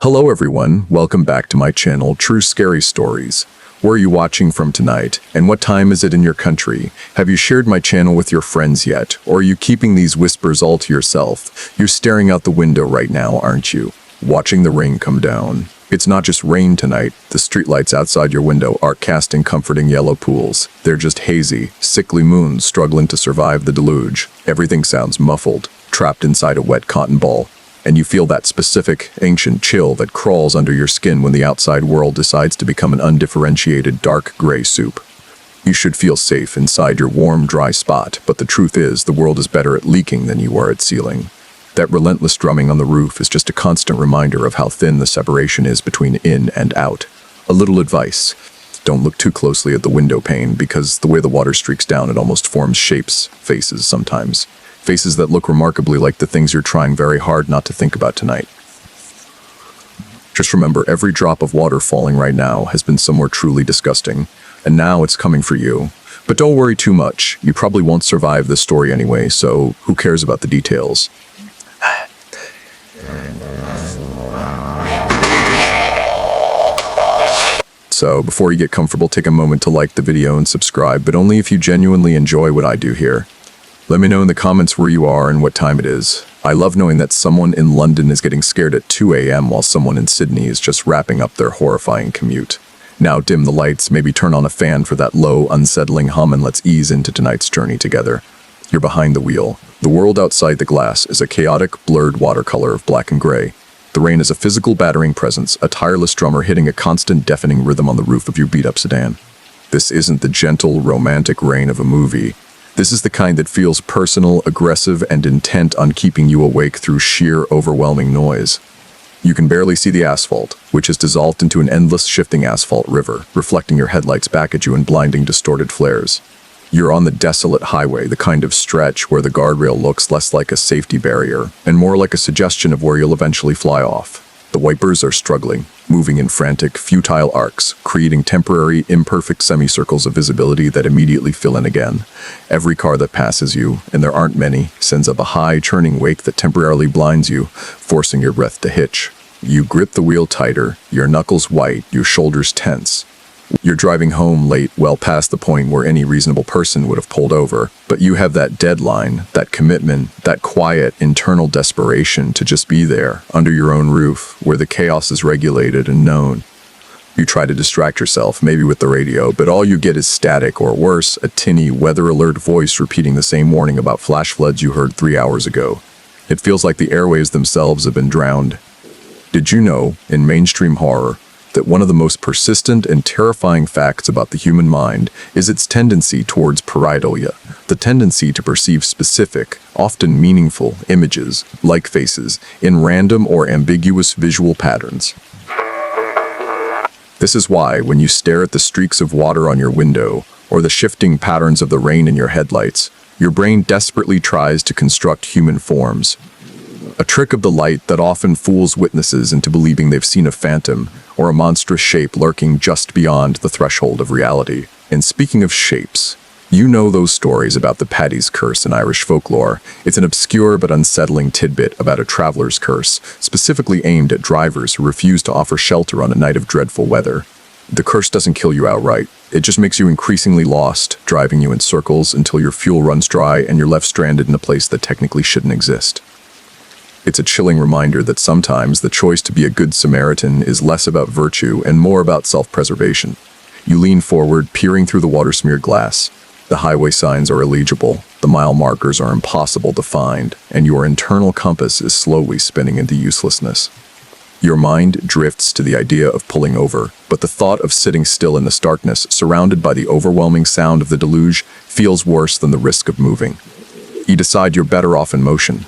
Hello everyone, welcome back to my channel, True Scary Stories. Where are you watching from tonight, and what time is it in your country? Have you shared my channel with your friends yet, or are you keeping these whispers all to yourself? You're staring out the window right now, aren't you? Watching the rain come down. It's not just rain tonight, the streetlights outside your window aren't casting comforting yellow pools. They're just hazy, sickly moons struggling to survive the deluge. Everything sounds muffled, trapped inside a wet cotton ball. And you feel that specific, ancient chill that crawls under your skin when the outside world decides to become an undifferentiated dark gray soup. You should feel safe inside your warm, dry spot, but the truth is, the world is better at leaking than you are at sealing. That relentless drumming on the roof is just a constant reminder of how thin the separation is between in and out. A little advice: don't look too closely at the window pane, because the way the water streaks down, it almost forms shapes, faces sometimes. Faces that look remarkably like the things you're trying very hard not to think about tonight. Just remember, every drop of water falling right now has been somewhere truly disgusting, and now it's coming for you. But don't worry too much, you probably won't survive this story anyway, so who cares about the details? So, before you get comfortable, take a moment to like the video and subscribe, but only if you genuinely enjoy what I do here. Let me know in the comments where you are and what time it is. I love knowing that someone in London is getting scared at 2 a.m. while someone in Sydney is just wrapping up their horrifying commute. Now dim the lights, maybe turn on a fan for that low, unsettling hum, and let's ease into tonight's journey together. You're behind the wheel. The world outside the glass is a chaotic, blurred watercolor of black and gray. The rain is a physical battering presence, a tireless drummer hitting a constant deafening rhythm on the roof of your beat-up sedan. This isn't the gentle, romantic rain of a movie. This is the kind that feels personal, aggressive, and intent on keeping you awake through sheer, overwhelming noise. You can barely see the asphalt, which has dissolved into an endless, shifting asphalt river, reflecting your headlights back at you in blinding, distorted flares. You're on the desolate highway, the kind of stretch where the guardrail looks less like a safety barrier and more like a suggestion of where you'll eventually fly off. The wipers are struggling, moving in frantic, futile arcs, creating temporary, imperfect semicircles of visibility that immediately fill in again. Every car that passes you, and there aren't many, sends up a high, churning wake that temporarily blinds you, forcing your breath to hitch. You grip the wheel tighter, your knuckles white, your shoulders tense. You're driving home late, well past the point where any reasonable person would have pulled over, but you have that deadline, that commitment, that quiet, internal desperation to just be there, under your own roof, where the chaos is regulated and known. You try to distract yourself, maybe with the radio, but all you get is static, or worse, a tinny, weather alert voice repeating the same warning about flash floods you heard 3 hours ago. It feels like the airwaves themselves have been drowned. Did you know, in mainstream horror, that one of the most persistent and terrifying facts about the human mind is its tendency towards pareidolia, the tendency to perceive specific, often meaningful, images, like faces, in random or ambiguous visual patterns. This is why, when you stare at the streaks of water on your window, or the shifting patterns of the rain in your headlights, your brain desperately tries to construct human forms. A trick of the light that often fools witnesses into believing they've seen a phantom or a monstrous shape lurking just beyond the threshold of reality. And speaking of shapes, you know those stories about the Paddy's curse in Irish folklore. It's an obscure but unsettling tidbit about a traveler's curse, specifically aimed at drivers who refuse to offer shelter on a night of dreadful weather. The curse doesn't kill you outright. It just makes you increasingly lost, driving you in circles until your fuel runs dry and you're left stranded in a place that technically shouldn't exist. It's a chilling reminder that sometimes the choice to be a good Samaritan is less about virtue and more about self-preservation. You lean forward, peering through the water-smeared glass. The highway signs are illegible, the mile markers are impossible to find, and your internal compass is slowly spinning into uselessness. Your mind drifts to the idea of pulling over, but the thought of sitting still in this darkness, surrounded by the overwhelming sound of the deluge, feels worse than the risk of moving. You decide you're better off in motion.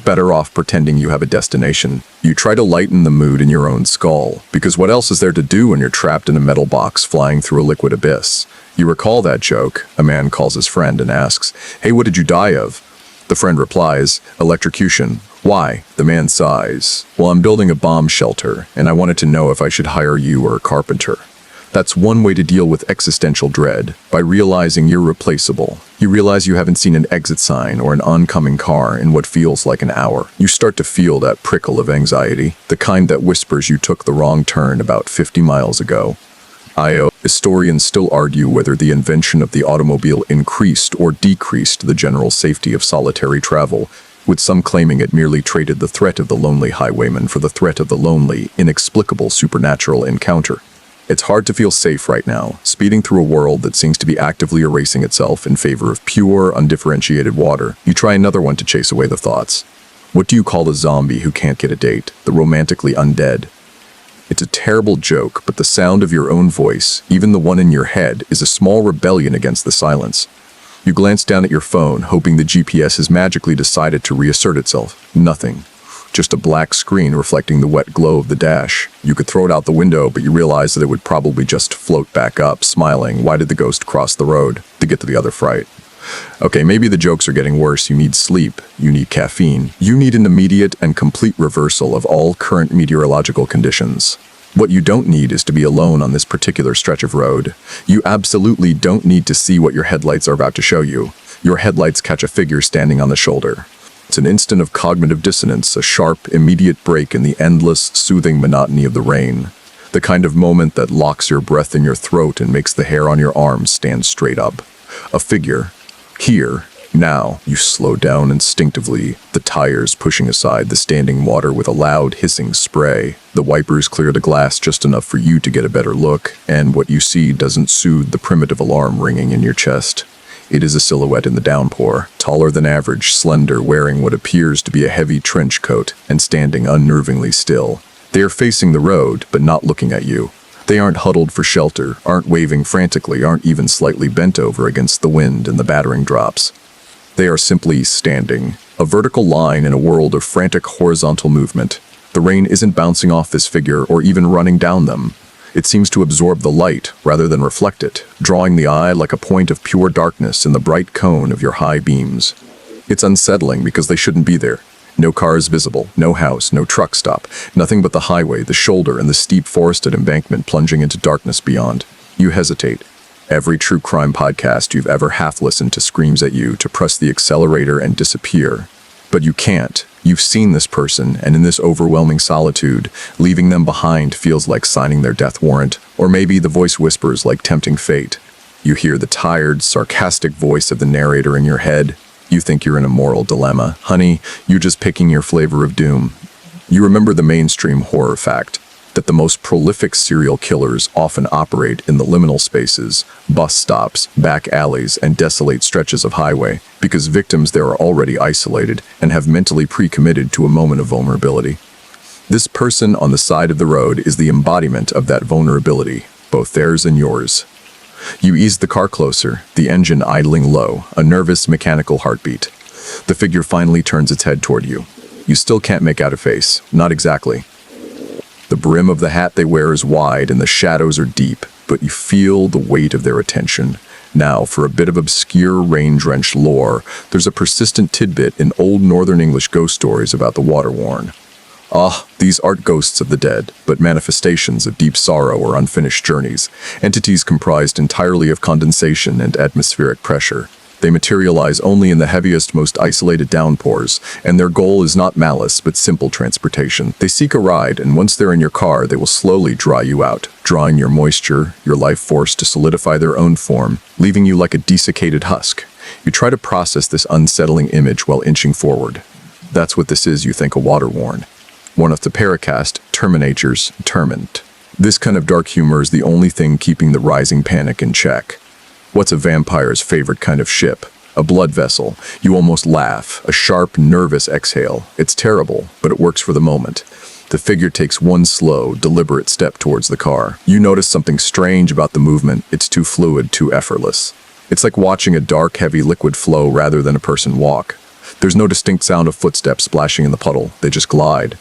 Better off pretending you have a destination. You try to lighten the mood in your own skull, because what else is there to do when you're trapped in a metal box flying through a liquid abyss? You recall that joke. A man calls his friend and asks, "Hey, what did you die of?" The friend replies, "Electrocution." "Why?" The man sighs, "Well, I'm building a bomb shelter, and I wanted to know if I should hire you or a carpenter." That's one way to deal with existential dread, by realizing you're replaceable. You realize you haven't seen an exit sign or an oncoming car in what feels like an hour. You start to feel that prickle of anxiety, the kind that whispers you took the wrong turn about 50 miles ago. Historians still argue whether the invention of the automobile increased or decreased the general safety of solitary travel, with some claiming it merely traded the threat of the lonely highwayman for the threat of the lonely, inexplicable supernatural encounter. It's hard to feel safe right now, speeding through a world that seems to be actively erasing itself in favor of pure, undifferentiated water. You try another one to chase away the thoughts. What do you call a zombie who can't get a date, the romantically undead? It's a terrible joke, but the sound of your own voice, even the one in your head, is a small rebellion against the silence. You glance down at your phone, hoping the GPS has magically decided to reassert itself. Nothing. Just a black screen reflecting the wet glow of the dash. You could throw it out the window, but you realize that it would probably just float back up, smiling. Why did the ghost cross the road? To get to the other fright. Okay, maybe the jokes are getting worse. You need sleep. You need caffeine. You need an immediate and complete reversal of all current meteorological conditions. What you don't need is to be alone on this particular stretch of road. You absolutely don't need to see what your headlights are about to show you. Your headlights catch a figure standing on the shoulder. It's an instant of cognitive dissonance, a sharp, immediate break in the endless, soothing monotony of the rain. The kind of moment that locks your breath in your throat and makes the hair on your arms stand straight up. A figure. Here, now, you slow down instinctively, the tires pushing aside the standing water with a loud hissing spray. The wipers clear the glass just enough for you to get a better look, and what you see doesn't soothe the primitive alarm ringing in your chest. It is a silhouette in the downpour, taller than average, slender, wearing what appears to be a heavy trench coat, and standing unnervingly still. They are facing the road, but not looking at you. They aren't huddled for shelter, aren't waving frantically, aren't even slightly bent over against the wind and the battering drops. They are simply standing, a vertical line in a world of frantic horizontal movement. The rain isn't bouncing off this figure or even running down them. It seems to absorb the light rather than reflect it, drawing the eye like a point of pure darkness in the bright cone of your high beams. It's unsettling because they shouldn't be there. No cars visible, no house, no truck stop, nothing but the highway, the shoulder, and the steep forested embankment plunging into darkness beyond. You hesitate. Every true crime podcast you've ever half-listened to screams at you to press the accelerator and disappear. But you can't. You've seen this person, and in this overwhelming solitude, leaving them behind feels like signing their death warrant, or maybe the voice whispers like tempting fate. You hear the tired, sarcastic voice of the narrator in your head. You think you're in a moral dilemma. Honey, you're just picking your flavor of doom. You remember the mainstream horror fact that the most prolific serial killers often operate in the liminal spaces, bus stops, back alleys, and desolate stretches of highway, because victims there are already isolated and have mentally pre-committed to a moment of vulnerability. This person on the side of the road is the embodiment of that vulnerability, both theirs and yours. You ease the car closer, the engine idling low, a nervous mechanical heartbeat. The figure finally turns its head toward you. You still can't make out a face, not exactly. The brim of the hat they wear is wide and the shadows are deep, but you feel the weight of their attention. Now, for a bit of obscure rain-drenched lore, there's a persistent tidbit in old Northern English ghost stories about the water-worn. These aren't ghosts of the dead, but manifestations of deep sorrow or unfinished journeys, entities comprised entirely of condensation and atmospheric pressure. They materialize only in the heaviest, most isolated downpours, and their goal is not malice, but simple transportation. They seek a ride, and once they're in your car, they will slowly dry you out, drawing your moisture, your life force to solidify their own form, leaving you like a desiccated husk. You try to process this unsettling image while inching forward. That's what this is, you think, a water-worn. One of the paracast Terminators, Termined. This kind of dark humor is the only thing keeping the rising panic in check. What's a vampire's favorite kind of ship? A blood vessel. You almost laugh, a sharp, nervous exhale. It's terrible, but it works for the moment. The figure takes one slow, deliberate step towards the car. You notice something strange about the movement. It's too fluid, too effortless. It's like watching a dark, heavy liquid flow rather than a person walk. There's no distinct sound of footsteps splashing in the puddle. They just glide.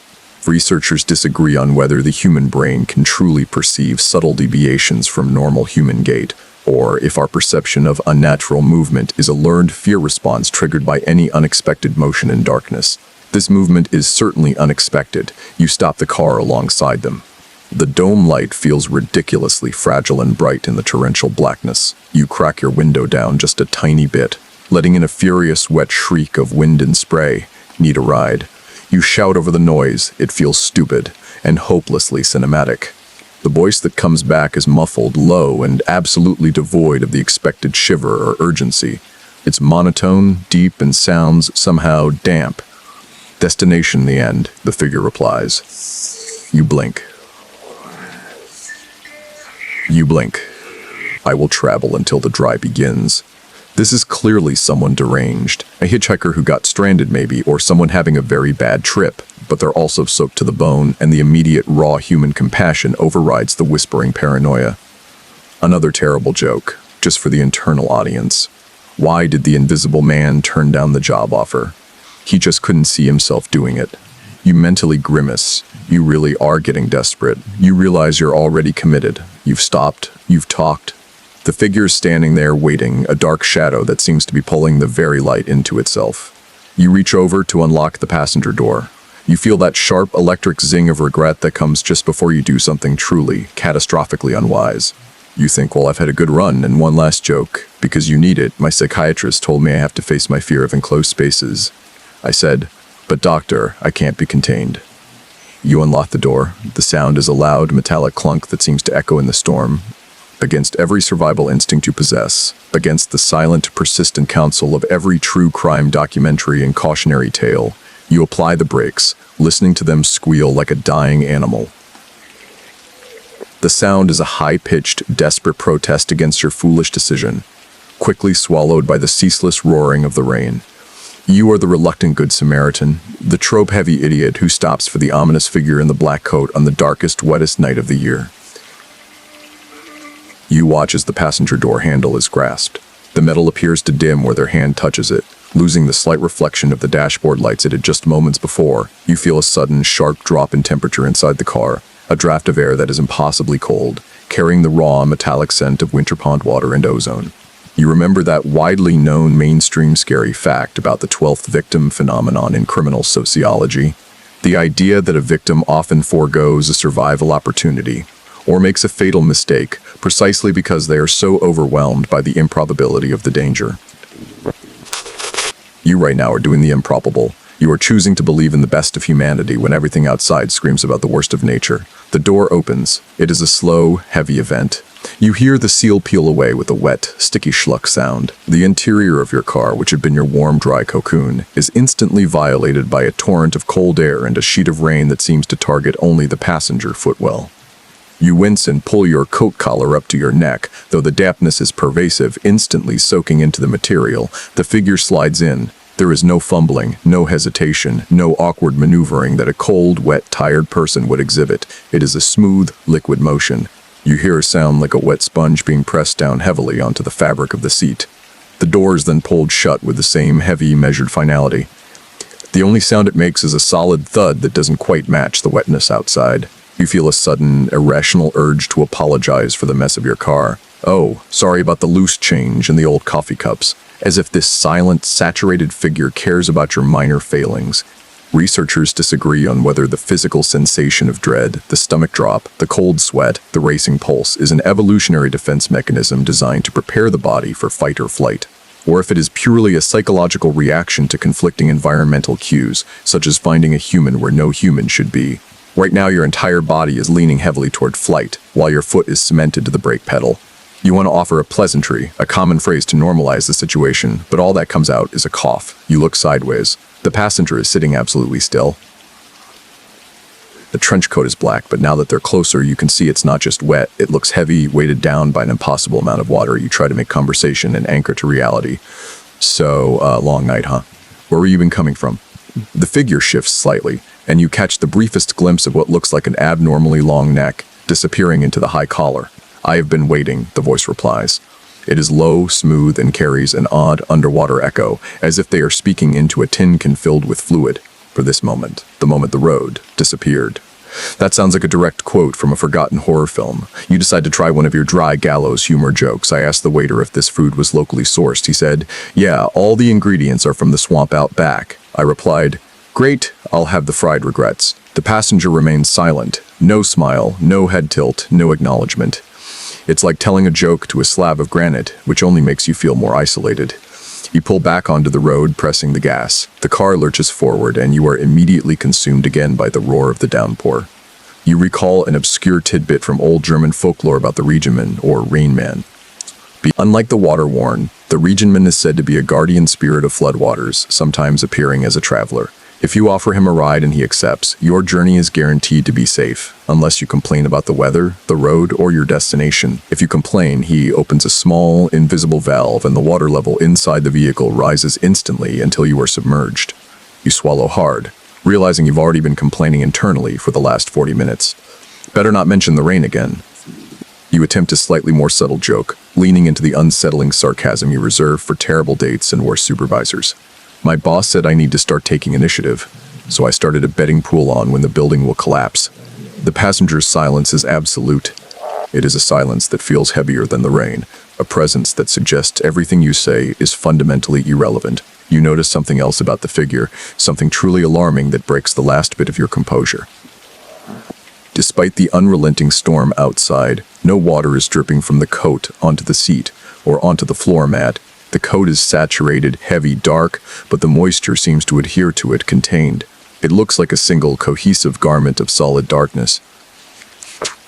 Researchers disagree on whether the human brain can truly perceive subtle deviations from normal human gait, or if our perception of unnatural movement is a learned fear response triggered by any unexpected motion in darkness. This movement is certainly unexpected. You stop the car alongside them. The dome light feels ridiculously fragile and bright in the torrential blackness. You crack your window down just a tiny bit, letting in a furious wet shriek of wind and spray. Need a ride. You shout over the noise. It feels stupid and hopelessly cinematic. The voice that comes back is muffled, low, and absolutely devoid of the expected shiver or urgency. It's monotone, deep, and sounds somehow damp. Destination the end, the figure replies. You blink. You blink. I will travel until the dry begins. This is clearly someone deranged, a hitchhiker who got stranded maybe, or someone having a very bad trip, but they're also soaked to the bone, and the immediate raw human compassion overrides the whispering paranoia. Another terrible joke, just for the internal audience. Why did the invisible man turn down the job offer? He just couldn't see himself doing it. You mentally grimace. You really are getting desperate. You realize you're already committed. You've stopped. You've talked. The figure is standing there waiting, a dark shadow that seems to be pulling the very light into itself. You reach over to unlock the passenger door. You feel that sharp electric zing of regret that comes just before you do something truly, catastrophically unwise. You think, well, I've had a good run, and one last joke. Because you need it, my psychiatrist told me I have to face my fear of enclosed spaces. I said, but doctor, I can't be contained. You unlock the door. The sound is a loud, metallic clunk that seems to echo in the storm. Against every survival instinct you possess, against the silent, persistent counsel of every true crime documentary and cautionary tale, you apply the brakes, listening to them squeal like a dying animal. The sound is a high-pitched, desperate protest against your foolish decision, quickly swallowed by the ceaseless roaring of the rain. You are the reluctant Good Samaritan, the trope-heavy idiot who stops for the ominous figure in the black coat on the darkest, wettest night of the year. You watch as the passenger door handle is grasped. The metal appears to dim where their hand touches it, losing the slight reflection of the dashboard lights it had just moments before. You feel a sudden, sharp drop in temperature inside the car, a draft of air that is impossibly cold, carrying the raw, metallic scent of winter pond water and ozone. You remember that widely known mainstream scary fact about the 12th victim phenomenon in criminal sociology. The idea that a victim often forgoes a survival opportunity, or makes a fatal mistake, precisely because they are so overwhelmed by the improbability of the danger. You right now are doing the improbable. You are choosing to believe in the best of humanity when everything outside screams about the worst of nature. The door opens. It is a slow, heavy event. You hear the seal peel away with a wet, sticky schluck sound. The interior of your car, which had been your warm, dry cocoon, is instantly violated by a torrent of cold air and a sheet of rain that seems to target only the passenger footwell. You wince and pull your coat collar up to your neck, though the dampness is pervasive, instantly soaking into the material. The figure slides in. There is no fumbling, no hesitation, no awkward maneuvering that a cold, wet, tired person would exhibit. It is a smooth, liquid motion. You hear a sound like a wet sponge being pressed down heavily onto the fabric of the seat. The door is then pulled shut with the same heavy, measured finality. The only sound it makes is a solid thud that doesn't quite match the wetness outside. You feel a sudden, irrational urge to apologize for the mess of your car. Oh, sorry about the loose change and the old coffee cups. As if this silent, saturated figure cares about your minor failings. Researchers disagree on whether the physical sensation of dread, the stomach drop, the cold sweat, the racing pulse is an evolutionary defense mechanism designed to prepare the body for fight or flight, or if it is purely a psychological reaction to conflicting environmental cues, such as finding a human where no human should be. Right now, your entire body is leaning heavily toward flight, while your foot is cemented to the brake pedal. You want to offer a pleasantry, a common phrase to normalize the situation, but all that comes out is a cough. You look sideways. The passenger is sitting absolutely still. The trench coat is black, but now that they're closer, you can see it's not just wet. It looks heavy, weighted down by an impossible amount of water. You try to make conversation and anchor to reality. So, long night, huh? Where were you even coming from? The figure shifts slightly, and you catch the briefest glimpse of what looks like an abnormally long neck, disappearing into the high collar. I have been waiting, the voice replies. It is low, smooth, and carries an odd underwater echo, as if they are speaking into a tin can filled with fluid. For this moment, the moment the road disappeared. That sounds like a direct quote from a forgotten horror film. You decide to try one of your dry gallows humor jokes. I asked the waiter if this food was locally sourced. He said, "Yeah, all the ingredients are from the swamp out back." I replied, "Great, I'll have the fried regrets." The passenger remains silent. No smile, no head tilt, no acknowledgement. It's like telling a joke to a slab of granite, which only makes you feel more isolated. You pull back onto the road, pressing the gas. The car lurches forward, and you are immediately consumed again by the roar of the downpour. You recall an obscure tidbit from old German folklore about the Regenman, or Rain Man. Unlike the water-worn, the Regenman is said to be a guardian spirit of floodwaters, sometimes appearing as a traveler. If you offer him a ride and he accepts, your journey is guaranteed to be safe, unless you complain about the weather, the road, or your destination. If you complain, he opens a small, invisible valve and the water level inside the vehicle rises instantly until you are submerged. You swallow hard, realizing you've already been complaining internally for the last 40 minutes. Better not mention the rain again. You attempt a slightly more subtle joke, leaning into the unsettling sarcasm you reserve for terrible dates and worse supervisors. My boss said I need to start taking initiative, so I started a betting pool on when the building will collapse. The passenger's silence is absolute. It is a silence that feels heavier than the rain, a presence that suggests everything you say is fundamentally irrelevant. You notice something else about the figure, something truly alarming that breaks the last bit of your composure. Despite the unrelenting storm outside, no water is dripping from the coat onto the seat or onto the floor mat. The coat is saturated, heavy, dark, but the moisture seems to adhere to it contained. It looks like a single, cohesive garment of solid darkness.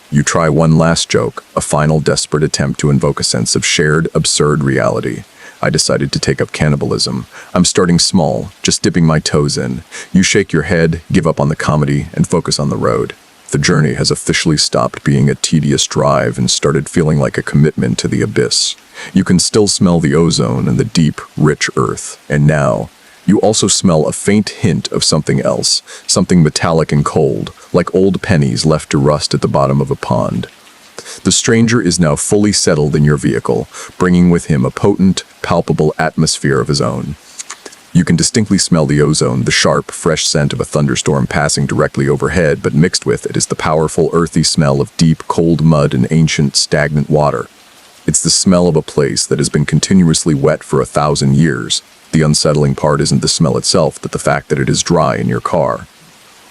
You try one last joke, a final desperate attempt to invoke a sense of shared, absurd reality. I decided to take up cannibalism. I'm starting small, just dipping my toes in. You shake your head, give up on the comedy, and focus on the road. The journey has officially stopped being a tedious drive and started feeling like a commitment to the abyss. You can still smell the ozone and the deep, rich earth. And now, you also smell a faint hint of something else, something metallic and cold, like old pennies left to rust at the bottom of a pond. The stranger is now fully settled in your vehicle, bringing with him a potent, palpable atmosphere of his own. You can distinctly smell the ozone, the sharp, fresh scent of a thunderstorm passing directly overhead, but mixed with it is the powerful, earthy smell of deep, cold mud and ancient, stagnant water. It's the smell of a place that has been continuously wet for 1,000 years. The unsettling part isn't the smell itself, but the fact that it is dry in your car.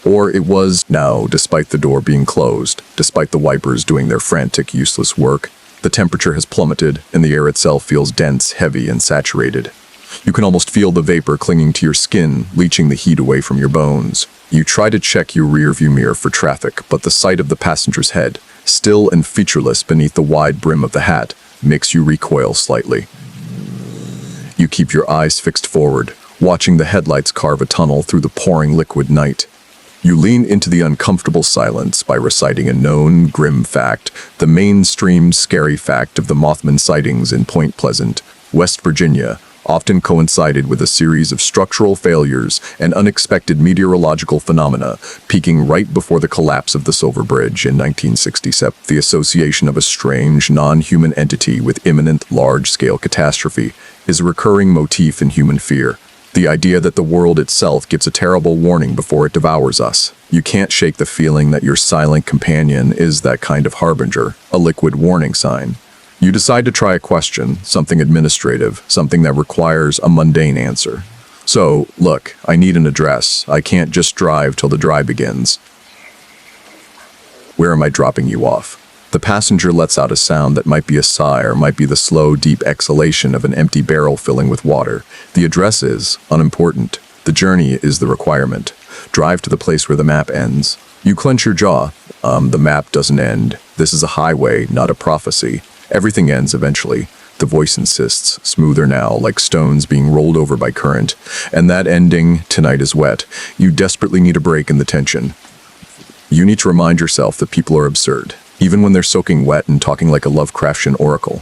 Or it was now, despite the door being closed, despite the wipers doing their frantic, useless work. The temperature has plummeted, and the air itself feels dense, heavy, and saturated. You can almost feel the vapor clinging to your skin, leaching the heat away from your bones. You try to check your rearview mirror for traffic, but the sight of the passenger's head, still and featureless beneath the wide brim of the hat, makes you recoil slightly. You keep your eyes fixed forward, watching the headlights carve a tunnel through the pouring liquid night. You lean into the uncomfortable silence by reciting a known, grim fact, the mainstream, scary fact of the Mothman sightings in Point Pleasant, West Virginia, often coincided with a series of structural failures and unexpected meteorological phenomena, peaking right before the collapse of the Silver Bridge in 1967. The association of a strange, non-human entity with imminent, large-scale catastrophe is a recurring motif in human fear. The idea that the world itself gives a terrible warning before it devours us. You can't shake the feeling that your silent companion is that kind of harbinger, a liquid warning sign. You decide to try a question, something administrative, something that requires a mundane answer. So, look, I need an address. I can't just drive till the drive begins. Where am I dropping you off? The passenger lets out a sound that might be a sigh or might be the slow, deep exhalation of an empty barrel filling with water. The address is unimportant. The journey is the requirement. Drive to the place where the map ends. You clench your jaw. The map doesn't end. This is a highway, not a prophecy. Everything ends eventually. The voice insists, smoother now, like stones being rolled over by current. And that ending, tonight is wet. You desperately need a break in the tension. You need to remind yourself that people are absurd, even when they're soaking wet and talking like a Lovecraftian oracle.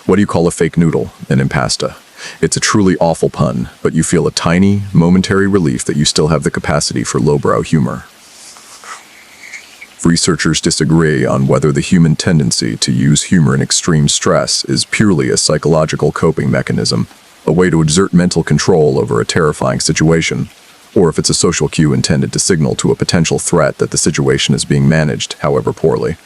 What do you call a fake noodle? An impasta. It's a truly awful pun, but you feel a tiny, momentary relief that you still have the capacity for lowbrow humor. Researchers disagree on whether the human tendency to use humor in extreme stress is purely a psychological coping mechanism, a way to exert mental control over a terrifying situation, or if it's a social cue intended to signal to a potential threat that the situation is being managed, however poorly.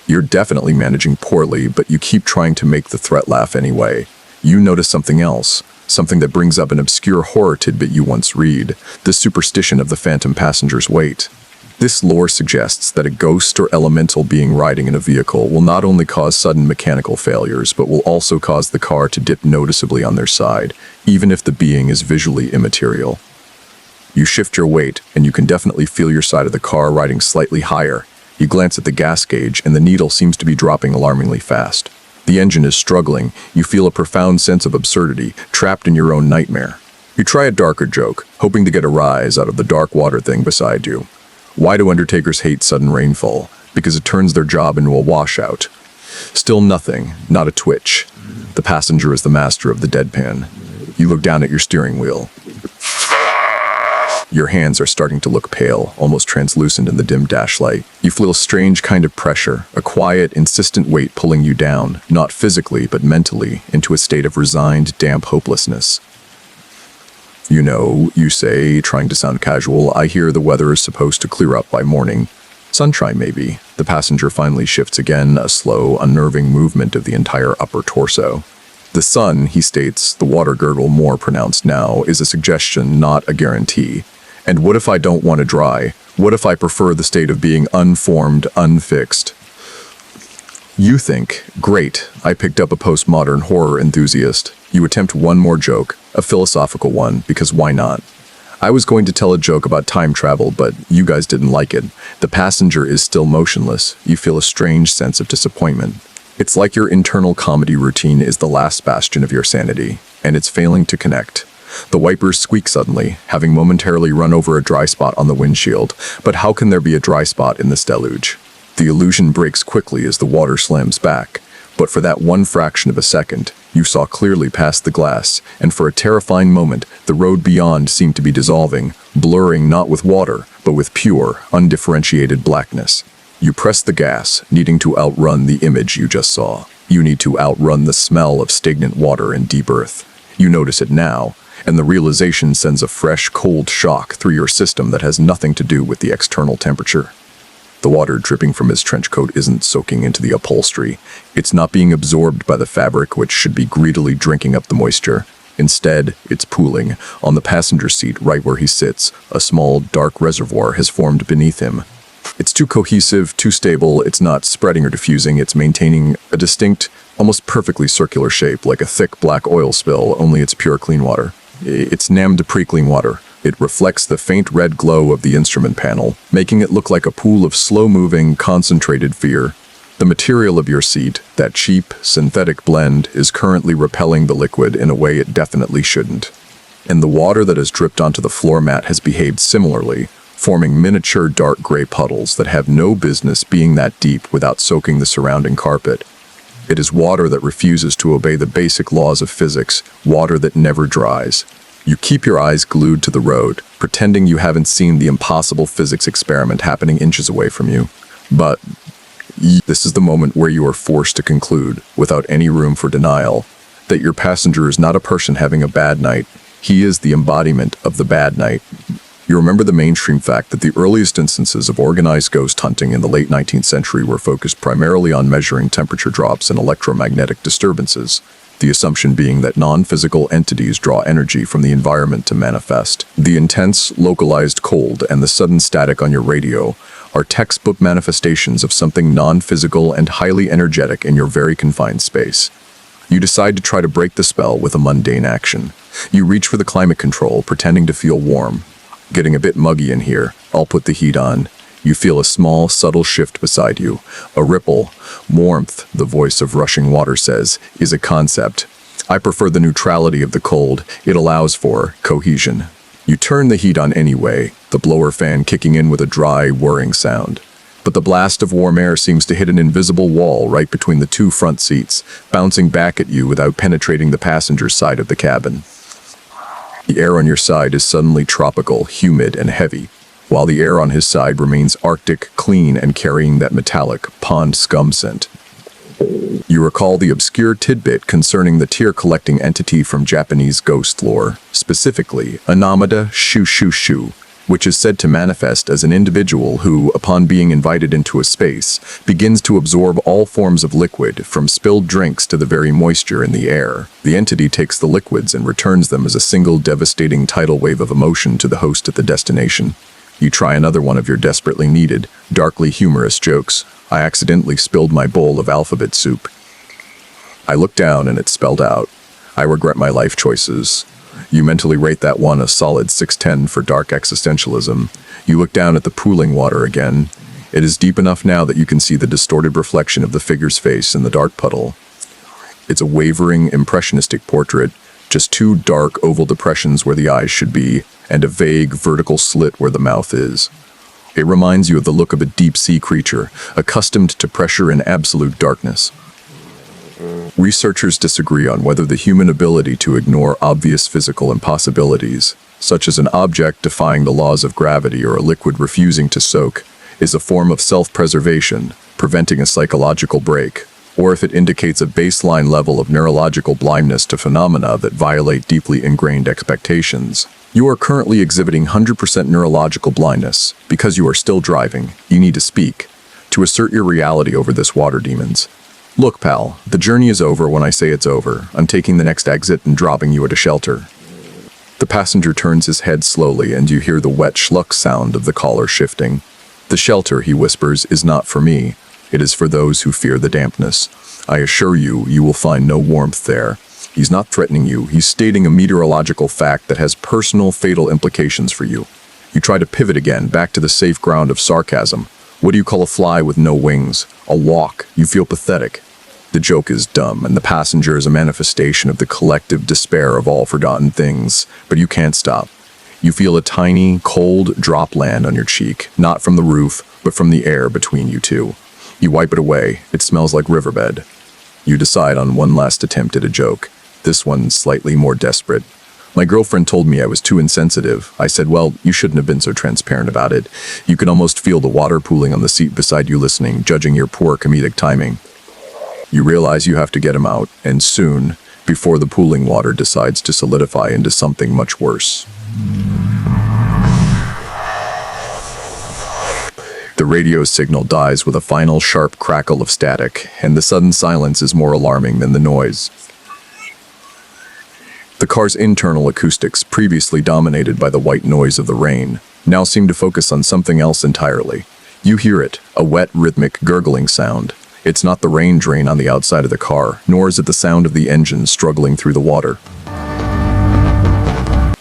You're definitely managing poorly, but you keep trying to make the threat laugh anyway. You notice something else, something that brings up an obscure horror tidbit you once read, the superstition of the phantom passenger's weight. This lore suggests that a ghost or elemental being riding in a vehicle will not only cause sudden mechanical failures, but will also cause the car to dip noticeably on their side, even if the being is visually immaterial. You shift your weight, and you can definitely feel your side of the car riding slightly higher. You glance at the gas gauge, and the needle seems to be dropping alarmingly fast. The engine is struggling. You feel a profound sense of absurdity, trapped in your own nightmare. You try a darker joke, hoping to get a rise out of the dark water thing beside you. Why do undertakers hate sudden rainfall? Because it turns their job into a washout. Still nothing, not a twitch. The passenger is the master of the deadpan. You look down at your steering wheel. Your hands are starting to look pale, almost translucent in the dim dashlight. You feel a strange kind of pressure, a quiet, insistent weight pulling you down, not physically, but mentally, into a state of resigned, damp hopelessness. You know, you say, trying to sound casual, I hear the weather is supposed to clear up by morning. Sunshine, maybe. The passenger finally shifts again, a slow, unnerving movement of the entire upper torso. The sun, he states, the water gurgle more pronounced now, is a suggestion, not a guarantee. And what if I don't want to dry? What if I prefer the state of being unformed, unfixed? You think, great, I picked up a postmodern horror enthusiast. You attempt one more joke, a philosophical one, because why not? I was going to tell a joke about time travel, but you guys didn't like it. The passenger is still motionless. You feel a strange sense of disappointment. It's like your internal comedy routine is the last bastion of your sanity, and it's failing to connect. The wipers squeak suddenly, having momentarily run over a dry spot on the windshield, but how can there be a dry spot in this deluge? The illusion breaks quickly as the water slams back, but for that one fraction of a second, you saw clearly past the glass, and for a terrifying moment, the road beyond seemed to be dissolving, blurring not with water, but with pure, undifferentiated blackness. You press the gas, needing to outrun the image you just saw. You need to outrun the smell of stagnant water and deep earth. You notice it now, and the realization sends a fresh, cold shock through your system that has nothing to do with the external temperature. The water dripping from his trench coat isn't soaking into the upholstery. It's not being absorbed by the fabric, which should be greedily drinking up the moisture. Instead, it's pooling. On the passenger seat, right where he sits, a small, dark reservoir has formed beneath him. It's too cohesive, too stable. It's not spreading or diffusing. It's maintaining a distinct, almost perfectly circular shape, like a thick black oil spill, only it's pure clean water. It's Nam de clean water. It reflects the faint red glow of the instrument panel, making it look like a pool of slow-moving, concentrated fear. The material of your seat, that cheap, synthetic blend, is currently repelling the liquid in a way it definitely shouldn't. And the water that has dripped onto the floor mat has behaved similarly, forming miniature dark gray puddles that have no business being that deep without soaking the surrounding carpet. It is water that refuses to obey the basic laws of physics, water that never dries. You keep your eyes glued to the road, pretending you haven't seen the impossible physics experiment happening inches away from you. But this is the moment where you are forced to conclude, without any room for denial, that your passenger is not a person having a bad night. He is the embodiment of the bad night. You remember the mainstream fact that the earliest instances of organized ghost hunting in the late 19th century were focused primarily on measuring temperature drops and electromagnetic disturbances, the assumption being that non-physical entities draw energy from the environment to manifest. The intense, localized cold and the sudden static on your radio are textbook manifestations of something non-physical and highly energetic in your very confined space. You decide to try to break the spell with a mundane action. You reach for the climate control, pretending to feel warm. Getting a bit muggy in here, I'll put the heat on. You feel a small, subtle shift beside you. A ripple. Warmth, the voice of rushing water says, is a concept. I prefer the neutrality of the cold. It allows for cohesion. You turn the heat on anyway, the blower fan kicking in with a dry, whirring sound. But the blast of warm air seems to hit an invisible wall right between the two front seats, bouncing back at you without penetrating the passenger's side of the cabin. The air on your side is suddenly tropical, humid, and heavy, while the air on his side remains arctic, clean, and carrying that metallic pond scum scent. You recall the obscure tidbit concerning the tear-collecting entity from Japanese ghost lore, specifically Anamada Shushu, which is said to manifest as an individual who, upon being invited into a space, begins to absorb all forms of liquid, from spilled drinks to the very moisture in the air. The entity takes the liquids and returns them as a single devastating tidal wave of emotion to the host at the destination. You try another one of your desperately needed, darkly humorous jokes. I accidentally spilled my bowl of alphabet soup. I looked down and it spelled out, I regret my life choices. You mentally rate that one a solid 610 for dark existentialism. You look down at the pooling water again. It is deep enough now that you can see the distorted reflection of the figure's face in the dark puddle. It's a wavering, impressionistic portrait, just two dark oval depressions where the eyes should be, and a vague vertical slit where the mouth is. It reminds you of the look of a deep-sea creature, accustomed to pressure and absolute darkness. Researchers disagree on whether the human ability to ignore obvious physical impossibilities, such as an object defying the laws of gravity or a liquid refusing to soak, is a form of self-preservation, preventing a psychological break, or if it indicates a baseline level of neurological blindness to phenomena that violate deeply ingrained expectations. You are currently exhibiting 100% neurological blindness. Because you are still driving, you need to speak, to assert your reality over this water demons. Look, pal, the journey is over when I say it's over. I'm taking the next exit and dropping you at a shelter. The passenger turns his head slowly and you hear the wet schluck sound of the collar shifting. The shelter, he whispers, is not for me. It is for those who fear the dampness. I assure you, you will find no warmth there. He's not threatening you. He's stating a meteorological fact that has personal, fatal implications for you. You try to pivot again, back to the safe ground of sarcasm. What do you call a fly with no wings? A walk. You feel pathetic. The joke is dumb, and the passenger is a manifestation of the collective despair of all forgotten things, but you can't stop. You feel a tiny, cold drop land on your cheek, not from the roof, but from the air between you two. You wipe it away. It smells like riverbed. You decide on one last attempt at a joke. This one slightly more desperate. My girlfriend told me I was too insensitive. I said, well, you shouldn't have been so transparent about it. You can almost feel the water pooling on the seat beside you listening, judging your poor comedic timing. You realize you have to get him out, and soon, before the pooling water decides to solidify into something much worse. The radio signal dies with a final sharp crackle of static, and the sudden silence is more alarming than the noise. The car's internal acoustics, previously dominated by the white noise of the rain, now seem to focus on something else entirely. You hear it, a wet, rhythmic, gurgling sound. It's not the rain drain on the outside of the car, nor is it the sound of the engine struggling through the water.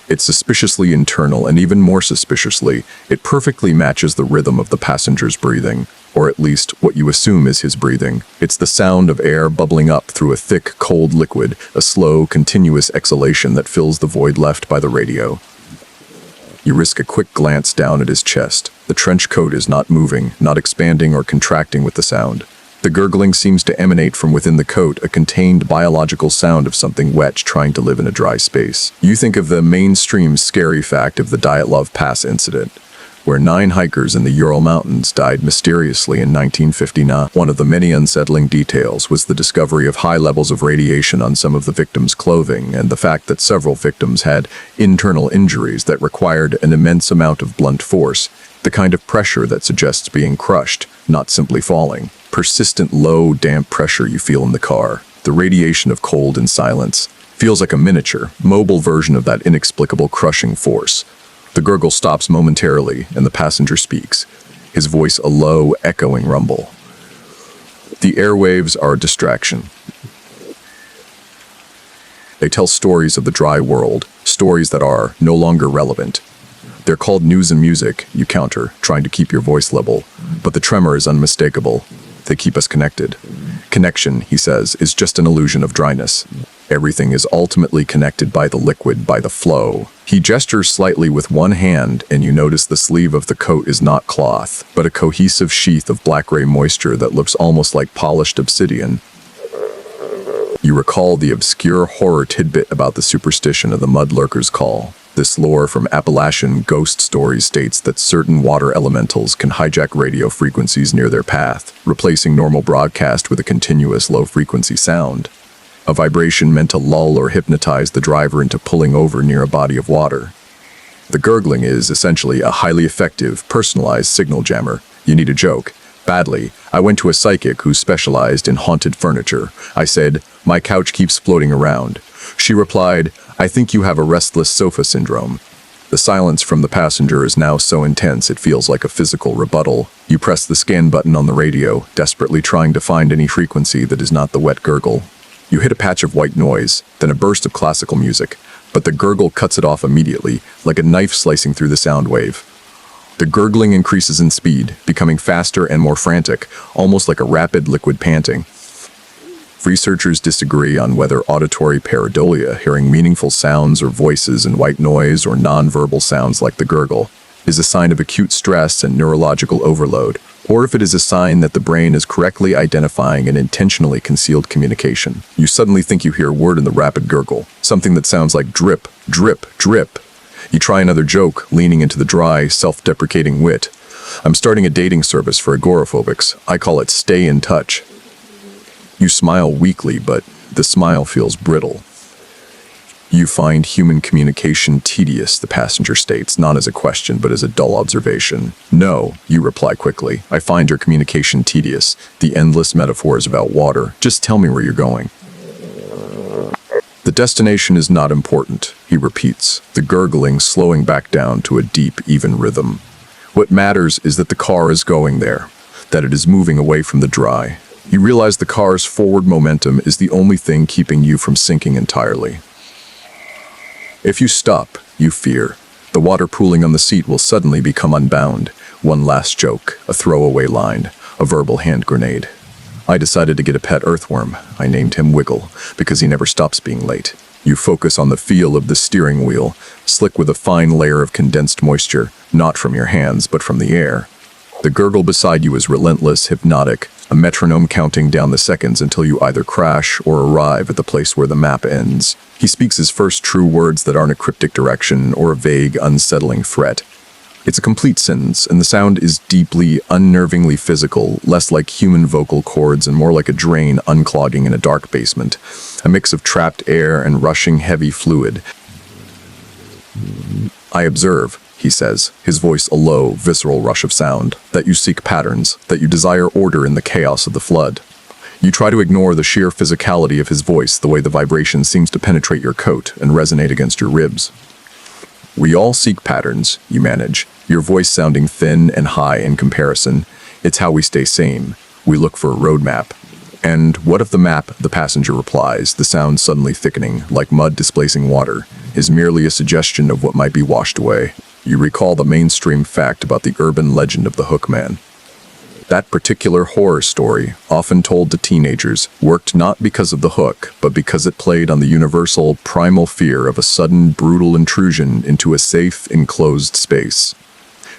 It's suspiciously internal, and even more suspiciously, it perfectly matches the rhythm of the passenger's breathing, or at least what you assume is his breathing. It's the sound of air bubbling up through a thick, cold liquid, a slow, continuous exhalation that fills the void left by the radio. You risk a quick glance down at his chest. The trench coat is not moving, not expanding or contracting with the sound. The gurgling seems to emanate from within the coat, a contained biological sound of something wet trying to live in a dry space. You think of the mainstream scary fact of the Dyatlov Pass incident, where 9 hikers in the Ural Mountains died mysteriously in 1959. One of the many unsettling details was the discovery of high levels of radiation on some of the victims' clothing, and the fact that several victims had internal injuries that required an immense amount of blunt force, the kind of pressure that suggests being crushed, not simply falling. Persistent low, damp pressure you feel in the car, the radiation of cold and silence, feels like a miniature, mobile version of that inexplicable crushing force. The gurgle stops momentarily, and the passenger speaks, his voice a low, echoing rumble. The airwaves are a distraction. They tell stories of the dry world, stories that are no longer relevant. They're called news and music, you counter, trying to keep your voice level, but the tremor is unmistakable. They keep us connected. Connection, he says, is just an illusion of dryness. Everything is ultimately connected by the liquid, by the flow. He gestures slightly with one hand, and you notice the sleeve of the coat is not cloth, but a cohesive sheath of black-gray moisture that looks almost like polished obsidian. You recall the obscure horror tidbit about the superstition of the mudlurker's call. This lore from Appalachian ghost stories states that certain water elementals can hijack radio frequencies near their path, replacing normal broadcast with a continuous low-frequency sound. A vibration meant to lull or hypnotize the driver into pulling over near a body of water. The gurgling is essentially a highly effective, personalized signal jammer. You need a joke. Badly. I went to a psychic who specialized in haunted furniture. I said, "My couch keeps floating around." She replied, "I think you have a restless sofa syndrome." The silence from the passenger is now so intense it feels like a physical rebuttal. You press the scan button on the radio, desperately trying to find any frequency that is not the wet gurgle. You hit a patch of white noise, then a burst of classical music, but the gurgle cuts it off immediately, like a knife slicing through the sound wave. The gurgling increases in speed, becoming faster and more frantic, almost like a rapid liquid panting. Researchers disagree on whether auditory pareidolia, hearing meaningful sounds or voices in white noise or non-verbal sounds like the gurgle, is a sign of acute stress and neurological overload, or if it is a sign that the brain is correctly identifying an intentionally concealed communication. You suddenly think you hear a word in the rapid gurgle, something that sounds like drip, drip, drip. You try another joke, leaning into the dry, self-deprecating wit. I'm starting a dating service for agoraphobics. I call it Stay in Touch. You smile weakly, but the smile feels brittle. You find human communication tedious, the passenger states, not as a question, but as a dull observation. No, you reply quickly. I find your communication tedious. The endless metaphors about water. Just tell me where you're going. The destination is not important, he repeats, the gurgling slowing back down to a deep, even rhythm. What matters is that the car is going there, that it is moving away from the dry. You realize the car's forward momentum is the only thing keeping you from sinking entirely. If you stop, you fear. The water pooling on the seat will suddenly become unbound. One last joke, a throwaway line, a verbal hand grenade. I decided to get a pet earthworm. I named him Wiggle, because he never stops being late. You focus on the feel of the steering wheel, slick with a fine layer of condensed moisture, not from your hands, but from the air. The gurgle beside you is relentless, hypnotic, a metronome counting down the seconds until you either crash or arrive at the place where the map ends. He speaks his first true words that aren't a cryptic direction or a vague, unsettling threat. It's a complete sentence, and the sound is deeply, unnervingly physical, less like human vocal cords and more like a drain unclogging in a dark basement, a mix of trapped air and rushing heavy fluid. I observe, he says, his voice a low, visceral rush of sound, that you seek patterns, that you desire order in the chaos of the flood. You try to ignore the sheer physicality of his voice, the way the vibration seems to penetrate your coat and resonate against your ribs. We all seek patterns, you manage, your voice sounding thin and high in comparison. It's how we stay sane. We look for a roadmap. And what if the map, the passenger replies, the sound suddenly thickening, like mud displacing water, is merely a suggestion of what might be washed away. You recall the mainstream fact about the urban legend of the Hook Man. That particular horror story, often told to teenagers, worked not because of the hook, but because it played on the universal, primal fear of a sudden, brutal intrusion into a safe, enclosed space.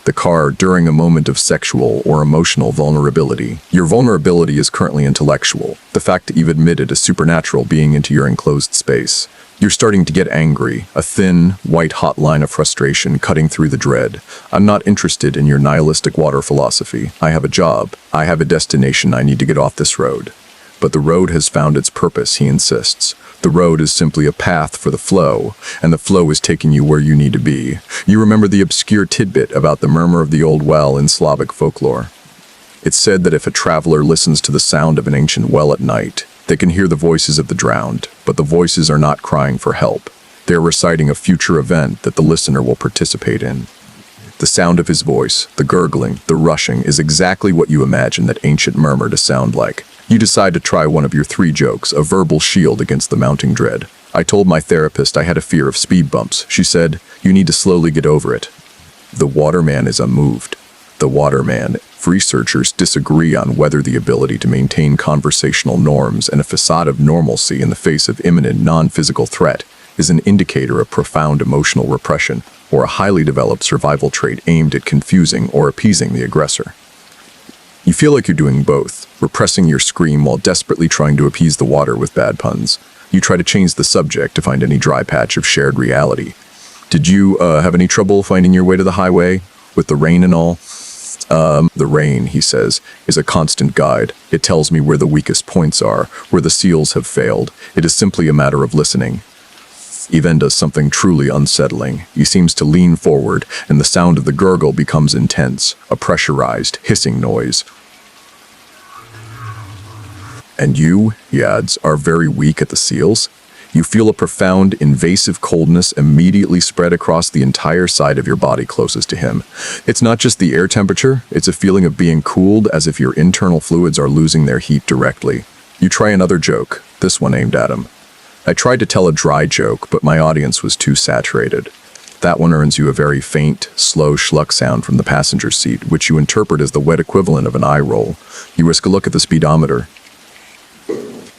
The car during a moment of sexual or emotional vulnerability. Your vulnerability is currently intellectual, the fact that you've admitted a supernatural being into your enclosed space. You're starting to get angry, a thin, white-hot line of frustration cutting through the dread. I'm not interested in your nihilistic water philosophy. I have a job. I have a destination. I need to get off this road. But the road has found its purpose, he insists. The road is simply a path for the flow, and the flow is taking you where you need to be. You remember the obscure tidbit about the murmur of the old well in Slavic folklore. It's said that if a traveler listens to the sound of an ancient well at night, they can hear the voices of the drowned, but the voices are not crying for help. They're reciting a future event that the listener will participate in. The sound of his voice, the gurgling, the rushing, is exactly what you imagine that ancient murmur to sound like. You decide to try one of your 3 jokes, a verbal shield against the mounting dread. I told my therapist I had a fear of speed bumps. She said, "You need to slowly get over it." The waterman is unmoved. The waterman. Researchers disagree on whether the ability to maintain conversational norms and a facade of normalcy in the face of imminent non-physical threat is an indicator of profound emotional repression or a highly developed survival trait aimed at confusing or appeasing the aggressor. You feel like you're doing both, repressing your scream while desperately trying to appease the water with bad puns. You try to change the subject to find any dry patch of shared reality. Did you have any trouble finding your way to the highway, with the rain and all? The rain, he says, is a constant guide. It tells me where the weakest points are, where the seals have failed. It is simply a matter of listening. He then does something truly unsettling. He seems to lean forward, and the sound of the gurgle becomes intense, a pressurized, hissing noise. "And you," he adds, "are very weak at the seals? You feel a profound, invasive coldness immediately spread across the entire side of your body closest to him. It's not just the air temperature, it's a feeling of being cooled as if your internal fluids are losing their heat directly. You try another joke, this one aimed at him. I tried to tell a dry joke, but my audience was too saturated. That one earns you a very faint, slow schluck sound from the passenger seat, which you interpret as the wet equivalent of an eye roll. You risk a look at the speedometer.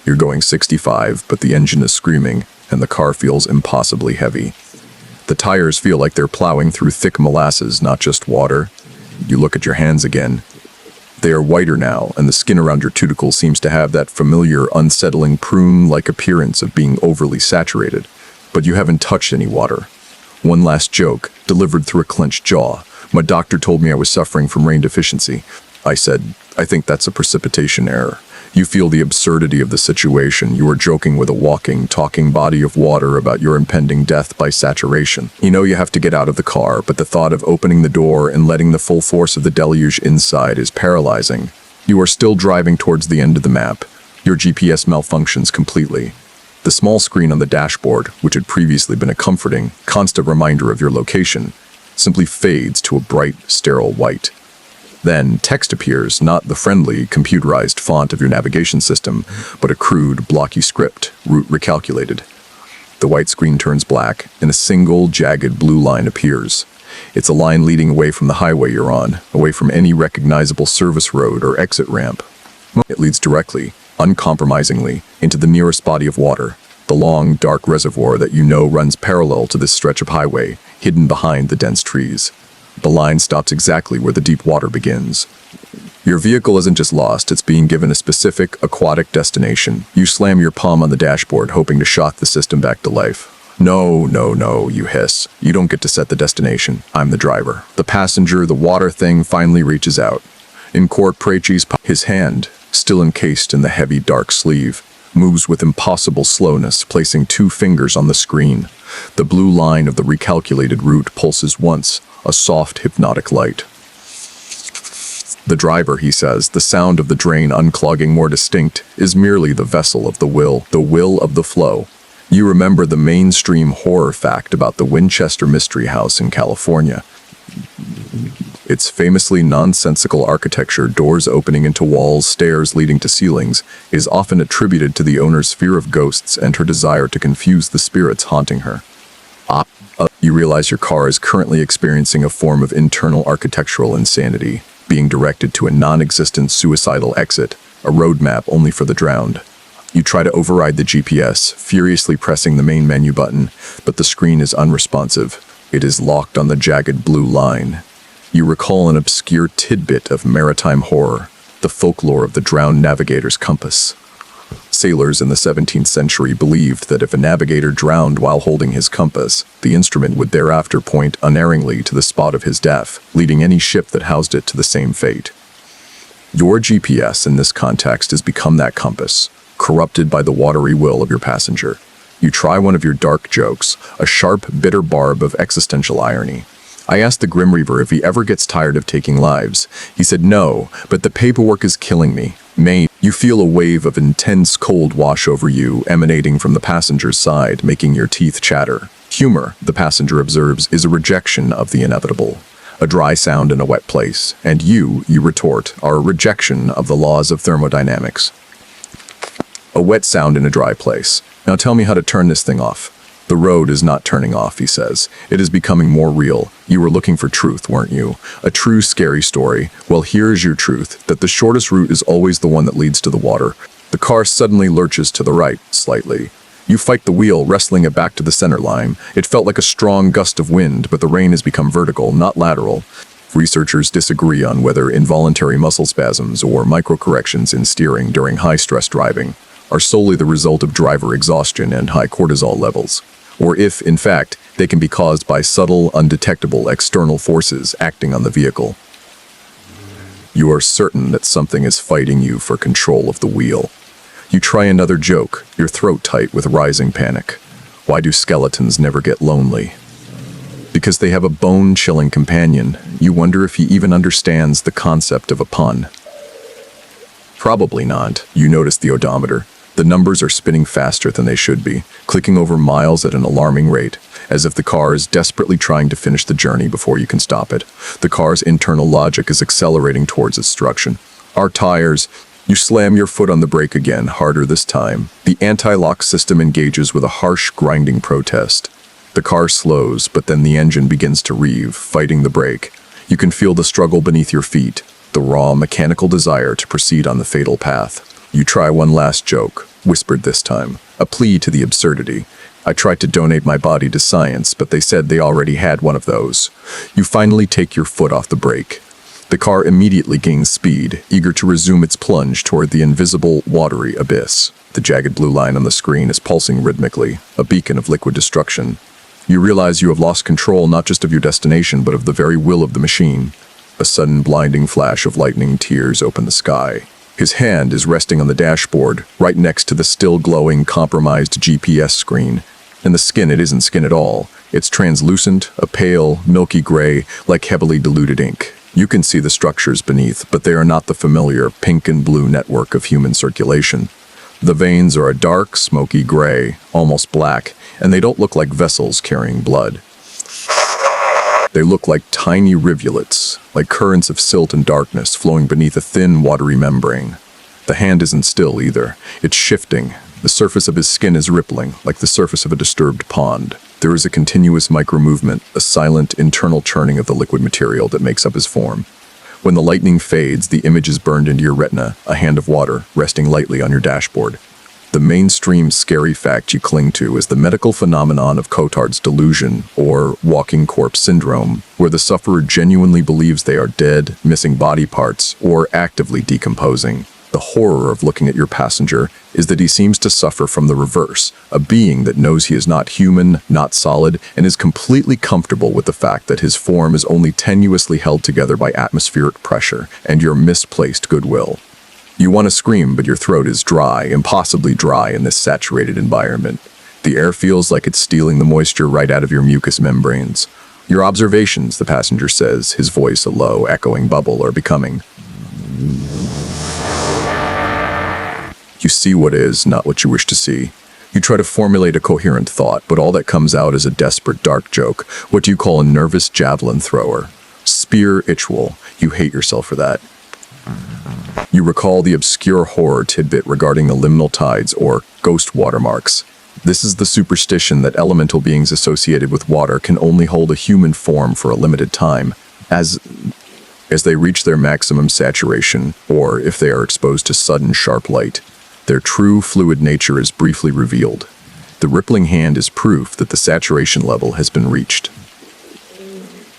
You're going 65, but the engine is screaming, and the car feels impossibly heavy. The tires feel like they're plowing through thick molasses, not just water. You look at your hands again. They are whiter now, and the skin around your cuticle seems to have that familiar, unsettling prune-like appearance of being overly saturated. But you haven't touched any water. One last joke, delivered through a clenched jaw. My doctor told me I was suffering from rain deficiency. I said, I think that's a precipitation error. You feel the absurdity of the situation. You are joking with a walking, talking body of water about your impending death by saturation. You know you have to get out of the car, but the thought of opening the door and letting the full force of the deluge inside is paralyzing. You are still driving towards the end of the map. Your GPS malfunctions completely. The small screen on the dashboard, which had previously been a comforting, constant reminder of your location, simply fades to a bright, sterile white. Then text appears, not the friendly, computerized font of your navigation system, but a crude, blocky script, route recalculated. The white screen turns black, and a single, jagged blue line appears. It's a line leading away from the highway you're on, away from any recognizable service road or exit ramp. It leads directly, uncompromisingly, into the nearest body of water, the long, dark reservoir that you know runs parallel to this stretch of highway, hidden behind the dense trees. The line stops exactly where the deep water begins. Your vehicle isn't just lost, it's being given a specific, aquatic destination. You slam your palm on the dashboard, hoping to shock the system back to life. No, no, no, you hiss. You don't get to set the destination. I'm the driver. The passenger, the water thing, finally reaches out. In court, Prechi's his hand, still encased in the heavy, dark sleeve, moves with impossible slowness, placing 2 fingers on the screen. The blue line of the recalculated route pulses once, a soft, hypnotic light. The driver, he says, the sound of the drain unclogging more distinct, is merely the vessel of the will of the flow. You remember the mainstream horror fact about the Winchester Mystery House in California. Its famously nonsensical architecture, doors opening into walls, stairs leading to ceilings, is often attributed to the owner's fear of ghosts and her desire to confuse the spirits haunting her. You realize your car is currently experiencing a form of internal architectural insanity, being directed to a non-existent suicidal exit, a roadmap only for the drowned. You try to override the GPS, furiously pressing the main menu button, but the screen is unresponsive. It is locked on the jagged blue line. You recall an obscure tidbit of maritime horror, the folklore of the drowned navigator's compass. Sailors in the 17th century believed that if a navigator drowned while holding his compass, the instrument would thereafter point unerringly to the spot of his death, leading any ship that housed it to the same fate. Your GPS in this context has become that compass, corrupted by the watery will of your passenger. You try one of your dark jokes, a sharp, bitter barb of existential irony. I asked the Grim Reaper if he ever gets tired of taking lives. He said no, but the paperwork is killing me. You feel a wave of intense cold wash over you, emanating from the passenger's side, making your teeth chatter. Humor, the passenger observes, is a rejection of the inevitable. A dry sound in a wet place, and you retort, are a rejection of the laws of thermodynamics. A wet sound in a dry place. Now tell me how to turn this thing off. The road is not turning off, he says. It is becoming more real. You were looking for truth, weren't you? A true, scary story. Well, here's your truth, that the shortest route is always the one that leads to the water. The car suddenly lurches to the right, slightly. You fight the wheel, wrestling it back to the center line. It felt like a strong gust of wind, but the rain has become vertical, not lateral. Researchers disagree on whether involuntary muscle spasms or microcorrections in steering during high-stress driving are solely the result of driver exhaustion and high cortisol levels, or if, in fact, they can be caused by subtle, undetectable external forces acting on the vehicle. You are certain that something is fighting you for control of the wheel. You try another joke, your throat tight with rising panic. Why do skeletons never get lonely? Because they have a bone-chilling companion. You wonder if he even understands the concept of a pun. Probably not. You notice the odometer. The numbers are spinning faster than they should be, clicking over miles at an alarming rate, as if the car is desperately trying to finish the journey before you can stop it. The car's internal logic is accelerating towards its destruction. Our tires. You slam your foot on the brake again, harder this time. The anti-lock system engages with a harsh, grinding protest. The car slows, but then the engine begins to rev, fighting the brake. You can feel the struggle beneath your feet, the raw, mechanical desire to proceed on the fatal path. You try one last joke, whispered this time, a plea to the absurdity. I tried to donate my body to science, but they said they already had one of those. You finally take your foot off the brake. The car immediately gains speed, eager to resume its plunge toward the invisible, watery abyss. The jagged blue line on the screen is pulsing rhythmically, a beacon of liquid destruction. You realize you have lost control not just of your destination, but of the very will of the machine. A sudden blinding flash of lightning tears open the sky. His hand is resting on the dashboard, right next to the still glowing, compromised GPS screen. And the skin, it isn't skin at all. It's translucent, a pale, milky gray, like heavily diluted ink. You can see the structures beneath, but they are not the familiar pink and blue network of human circulation. The veins are a dark, smoky gray, almost black, and they don't look like vessels carrying blood. They look like tiny rivulets, like currents of silt and darkness flowing beneath a thin, watery membrane. The hand isn't still either. It's shifting. The surface of his skin is rippling, like the surface of a disturbed pond. There is a continuous micro-movement, a silent, internal churning of the liquid material that makes up his form. When the lightning fades, the image is burned into your retina, a hand of water, resting lightly on your dashboard. The mainstream scary fact you cling to is the medical phenomenon of Cotard's delusion, or walking corpse syndrome, where the sufferer genuinely believes they are dead, missing body parts, or actively decomposing. The horror of looking at your passenger is that he seems to suffer from the reverse, a being that knows he is not human, not solid, and is completely comfortable with the fact that his form is only tenuously held together by atmospheric pressure and your misplaced goodwill. You want to scream, but your throat is dry, impossibly dry in this saturated environment. The air feels like it's stealing the moisture right out of your mucous membranes. Your observations, the passenger says, his voice a low, echoing bubble, are becoming. You see what is, not what you wish to see. You try to formulate a coherent thought, but all that comes out is a desperate dark joke, what you call a nervous javelin thrower. Spear ritual. You hate yourself for that. You recall the obscure horror tidbit regarding the liminal tides or ghost watermarks. This is the superstition that elemental beings associated with water can only hold a human form for a limited time, as they reach their maximum saturation, or if they are exposed to sudden sharp light. Their true fluid nature is briefly revealed. The rippling hand is proof that the saturation level has been reached.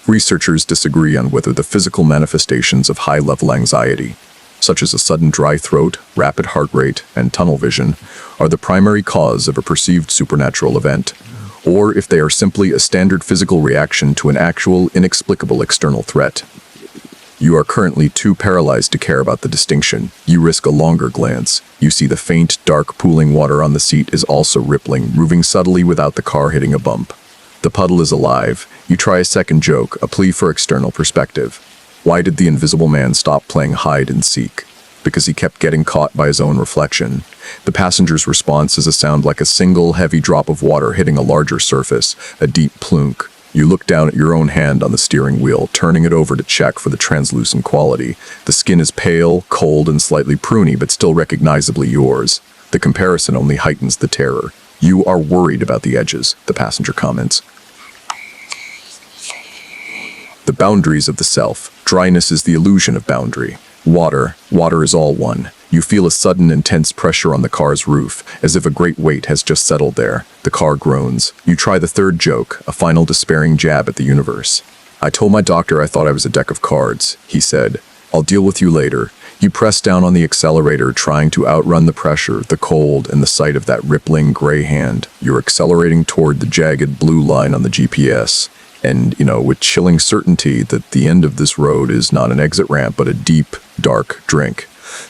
Researchers disagree on whether the physical manifestations of high-level anxiety, such as a sudden dry throat, rapid heart rate, and tunnel vision, are the primary cause of a perceived supernatural event, or if they are simply a standard physical reaction to an actual, inexplicable external threat. You are currently too paralyzed to care about the distinction. You risk a longer glance. You see the faint, dark, pooling water on the seat is also rippling, moving subtly without the car hitting a bump. The puddle is alive. You try a second joke, a plea for external perspective. Why did the invisible man stop playing hide and seek? Because he kept getting caught by his own reflection. The passenger's response is a sound like a single, heavy drop of water hitting a larger surface, a deep plunk. You look down at your own hand on the steering wheel, turning it over to check for the translucent quality. The skin is pale, cold, and slightly pruny, but still recognizably yours. The comparison only heightens the terror. You are worried about the edges, the passenger comments. The boundaries of the self. Dryness is the illusion of boundary. Water is all one. You feel a sudden intense pressure on the car's roof, as if a great weight has just settled there. The car groans. You try the third joke, a final despairing jab at the universe. I told my doctor I thought I was a deck of cards. He said, I'll deal with you later. You press down on the accelerator, trying to outrun the pressure, the cold, and the sight of that rippling gray hand. You're accelerating toward the jagged blue line on the GPS. And, with chilling certainty that the end of this road is not an exit ramp, but a deep, dark drink.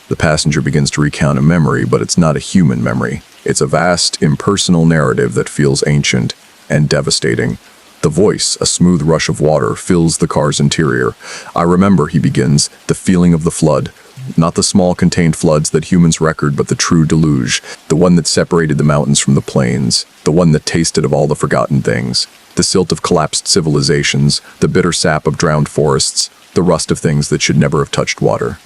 The passenger begins to recount a memory, but it's not a human memory. It's a vast, impersonal narrative that feels ancient and devastating. The voice, a smooth rush of water, fills the car's interior. I remember, he begins, the feeling of the flood, Not the small contained floods that humans record, but the true deluge, the one that separated the mountains from the plains, the one that tasted of all the forgotten things, the silt of collapsed civilizations, the bitter sap of drowned forests, the rust of things that should never have touched water.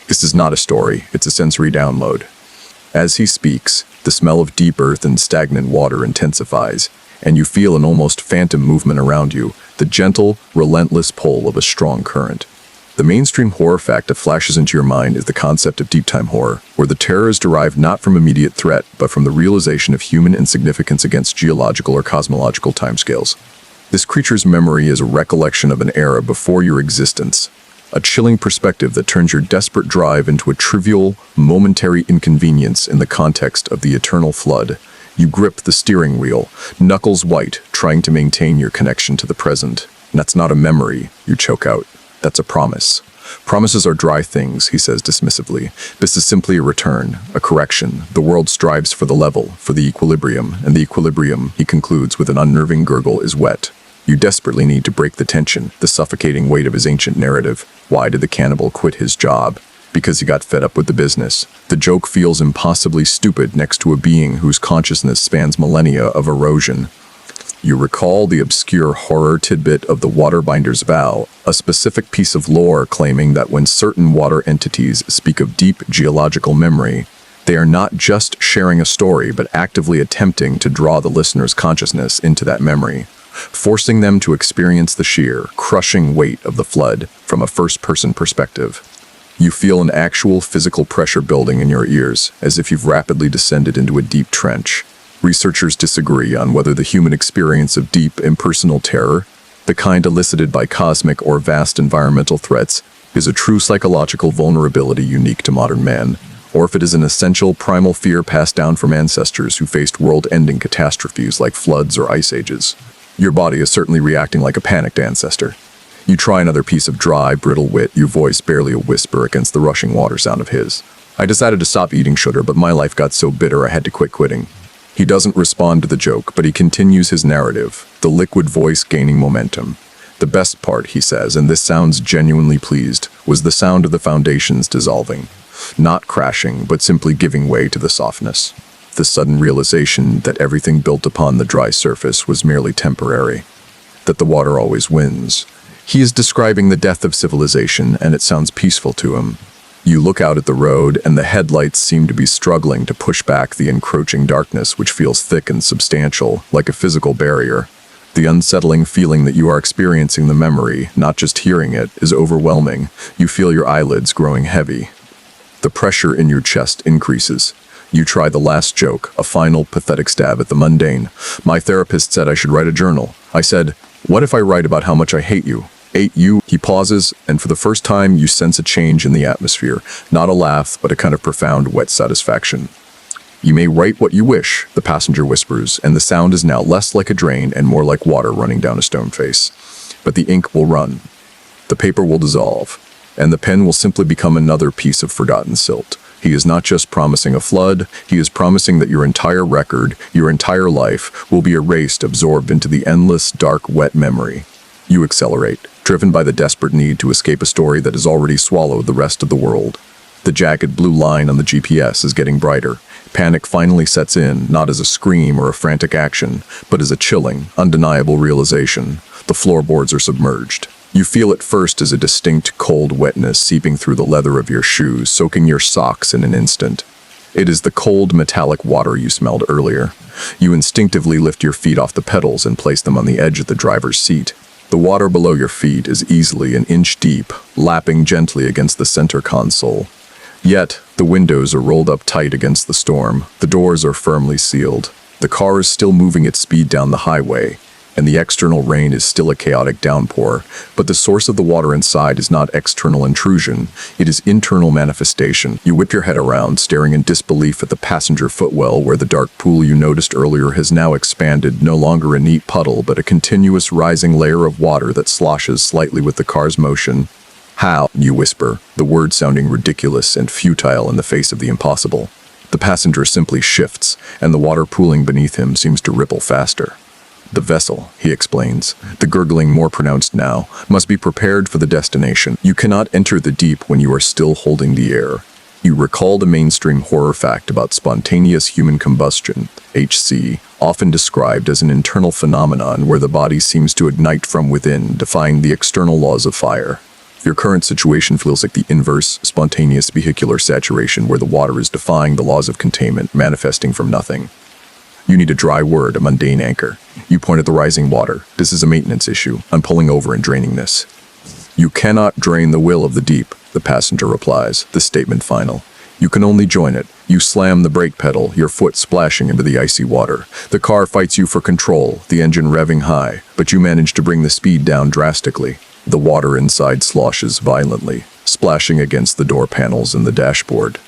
This is not a story, it's a sensory download. As he speaks, the smell of deep earth and stagnant water intensifies, and you feel an almost phantom movement around you, the gentle, relentless pull of a strong current. The mainstream horror fact that flashes into your mind is the concept of deep-time horror, where the terror is derived not from immediate threat, but from the realization of human insignificance against geological or cosmological timescales. This creature's memory is a recollection of an era before your existence, a chilling perspective that turns your desperate drive into a trivial, momentary inconvenience in the context of the eternal flood. You grip the steering wheel, knuckles white, trying to maintain your connection to the present. And that's not a memory, you choke out. That's a promise. Promises are dry things, he says dismissively. This is simply a return, a correction. The world strives for the level, for the equilibrium, and the equilibrium, he concludes with an unnerving gurgle, is wet. You desperately need to break the tension, the suffocating weight of his ancient narrative. Why did the cannibal quit his job? Because he got fed up with the business. The joke feels impossibly stupid next to a being whose consciousness spans millennia of erosion. You recall the obscure horror tidbit of the Waterbinder's Vow, a specific piece of lore claiming that when certain water entities speak of deep geological memory, they are not just sharing a story, but actively attempting to draw the listener's consciousness into that memory, forcing them to experience the sheer, crushing weight of the flood from a first-person perspective. You feel an actual physical pressure building in your ears, as if you've rapidly descended into a deep trench. Researchers disagree on whether the human experience of deep, impersonal terror, the kind elicited by cosmic or vast environmental threats, is a true psychological vulnerability unique to modern man, or if it is an essential primal fear passed down from ancestors who faced world-ending catastrophes like floods or ice ages. Your body is certainly reacting like a panicked ancestor. You try another piece of dry, brittle wit, your voice barely a whisper against the rushing water sound of his. I decided to stop eating sugar, but my life got so bitter I had to quit quitting. He doesn't respond to the joke, but he continues his narrative, the liquid voice gaining momentum. The best part, he says, and this sounds genuinely pleased, was the sound of the foundations dissolving. Not crashing, but simply giving way to the softness. The sudden realization that everything built upon the dry surface was merely temporary. That the water always wins. He is describing the death of civilization, and it sounds peaceful to him. You look out at the road, and the headlights seem to be struggling to push back the encroaching darkness, which feels thick and substantial, like a physical barrier. The unsettling feeling that you are experiencing the memory, not just hearing it, is overwhelming. You feel your eyelids growing heavy. The pressure in your chest increases. You try the last joke, a final, pathetic stab at the mundane. My therapist said I should write a journal. I said, what if I write about how much I hate you? Hate you? He pauses, and for the first time you sense a change in the atmosphere. Not a laugh, but a kind of profound, wet satisfaction. You may write what you wish, the passenger whispers, and the sound is now less like a drain and more like water running down a stone face. But the ink will run. The paper will dissolve, and the pen will simply become another piece of forgotten silt. He is not just promising a flood, he is promising that your entire record, your entire life, will be erased, absorbed into the endless, dark, wet memory. You accelerate, driven by the desperate need to escape a story that has already swallowed the rest of the world. The jagged blue line on the GPS is getting brighter. Panic finally sets in, not as a scream or a frantic action, but as a chilling, undeniable realization. The floorboards are submerged. You feel it first as a distinct cold wetness seeping through the leather of your shoes, soaking your socks in an instant. It is the cold, metallic water you smelled earlier. You instinctively lift your feet off the pedals and place them on the edge of the driver's seat. The water below your feet is easily an inch deep, lapping gently against the center console. Yet, the windows are rolled up tight against the storm. The doors are firmly sealed. The car is still moving at speed down the highway, and the external rain is still a chaotic downpour, but the source of the water inside is not external intrusion, it is internal manifestation. You whip your head around, staring in disbelief at the passenger footwell where the dark pool you noticed earlier has now expanded, no longer a neat puddle, but a continuous rising layer of water that sloshes slightly with the car's motion. How? You whisper, the word sounding ridiculous and futile in the face of the impossible. The passenger simply shifts, and the water pooling beneath him seems to ripple faster. The vessel, he explains, the gurgling more pronounced now, must be prepared for the destination. You cannot enter the deep when you are still holding the air. You recall the mainstream horror fact about spontaneous human combustion, HC, often described as an internal phenomenon where the body seems to ignite from within, defying the external laws of fire. Your current situation feels like the inverse, spontaneous vehicular saturation where the water is defying the laws of containment, manifesting from nothing. You need a dry word, a mundane anchor. You point at the rising water. This is a maintenance issue. I'm pulling over and draining this. You cannot drain the will of the deep, the passenger replies, the statement final. You can only join it. You slam the brake pedal, your foot splashing into the icy water. The car fights you for control, the engine revving high, but you manage to bring the speed down drastically. The water inside sloshes violently, splashing against the door panels and the dashboard.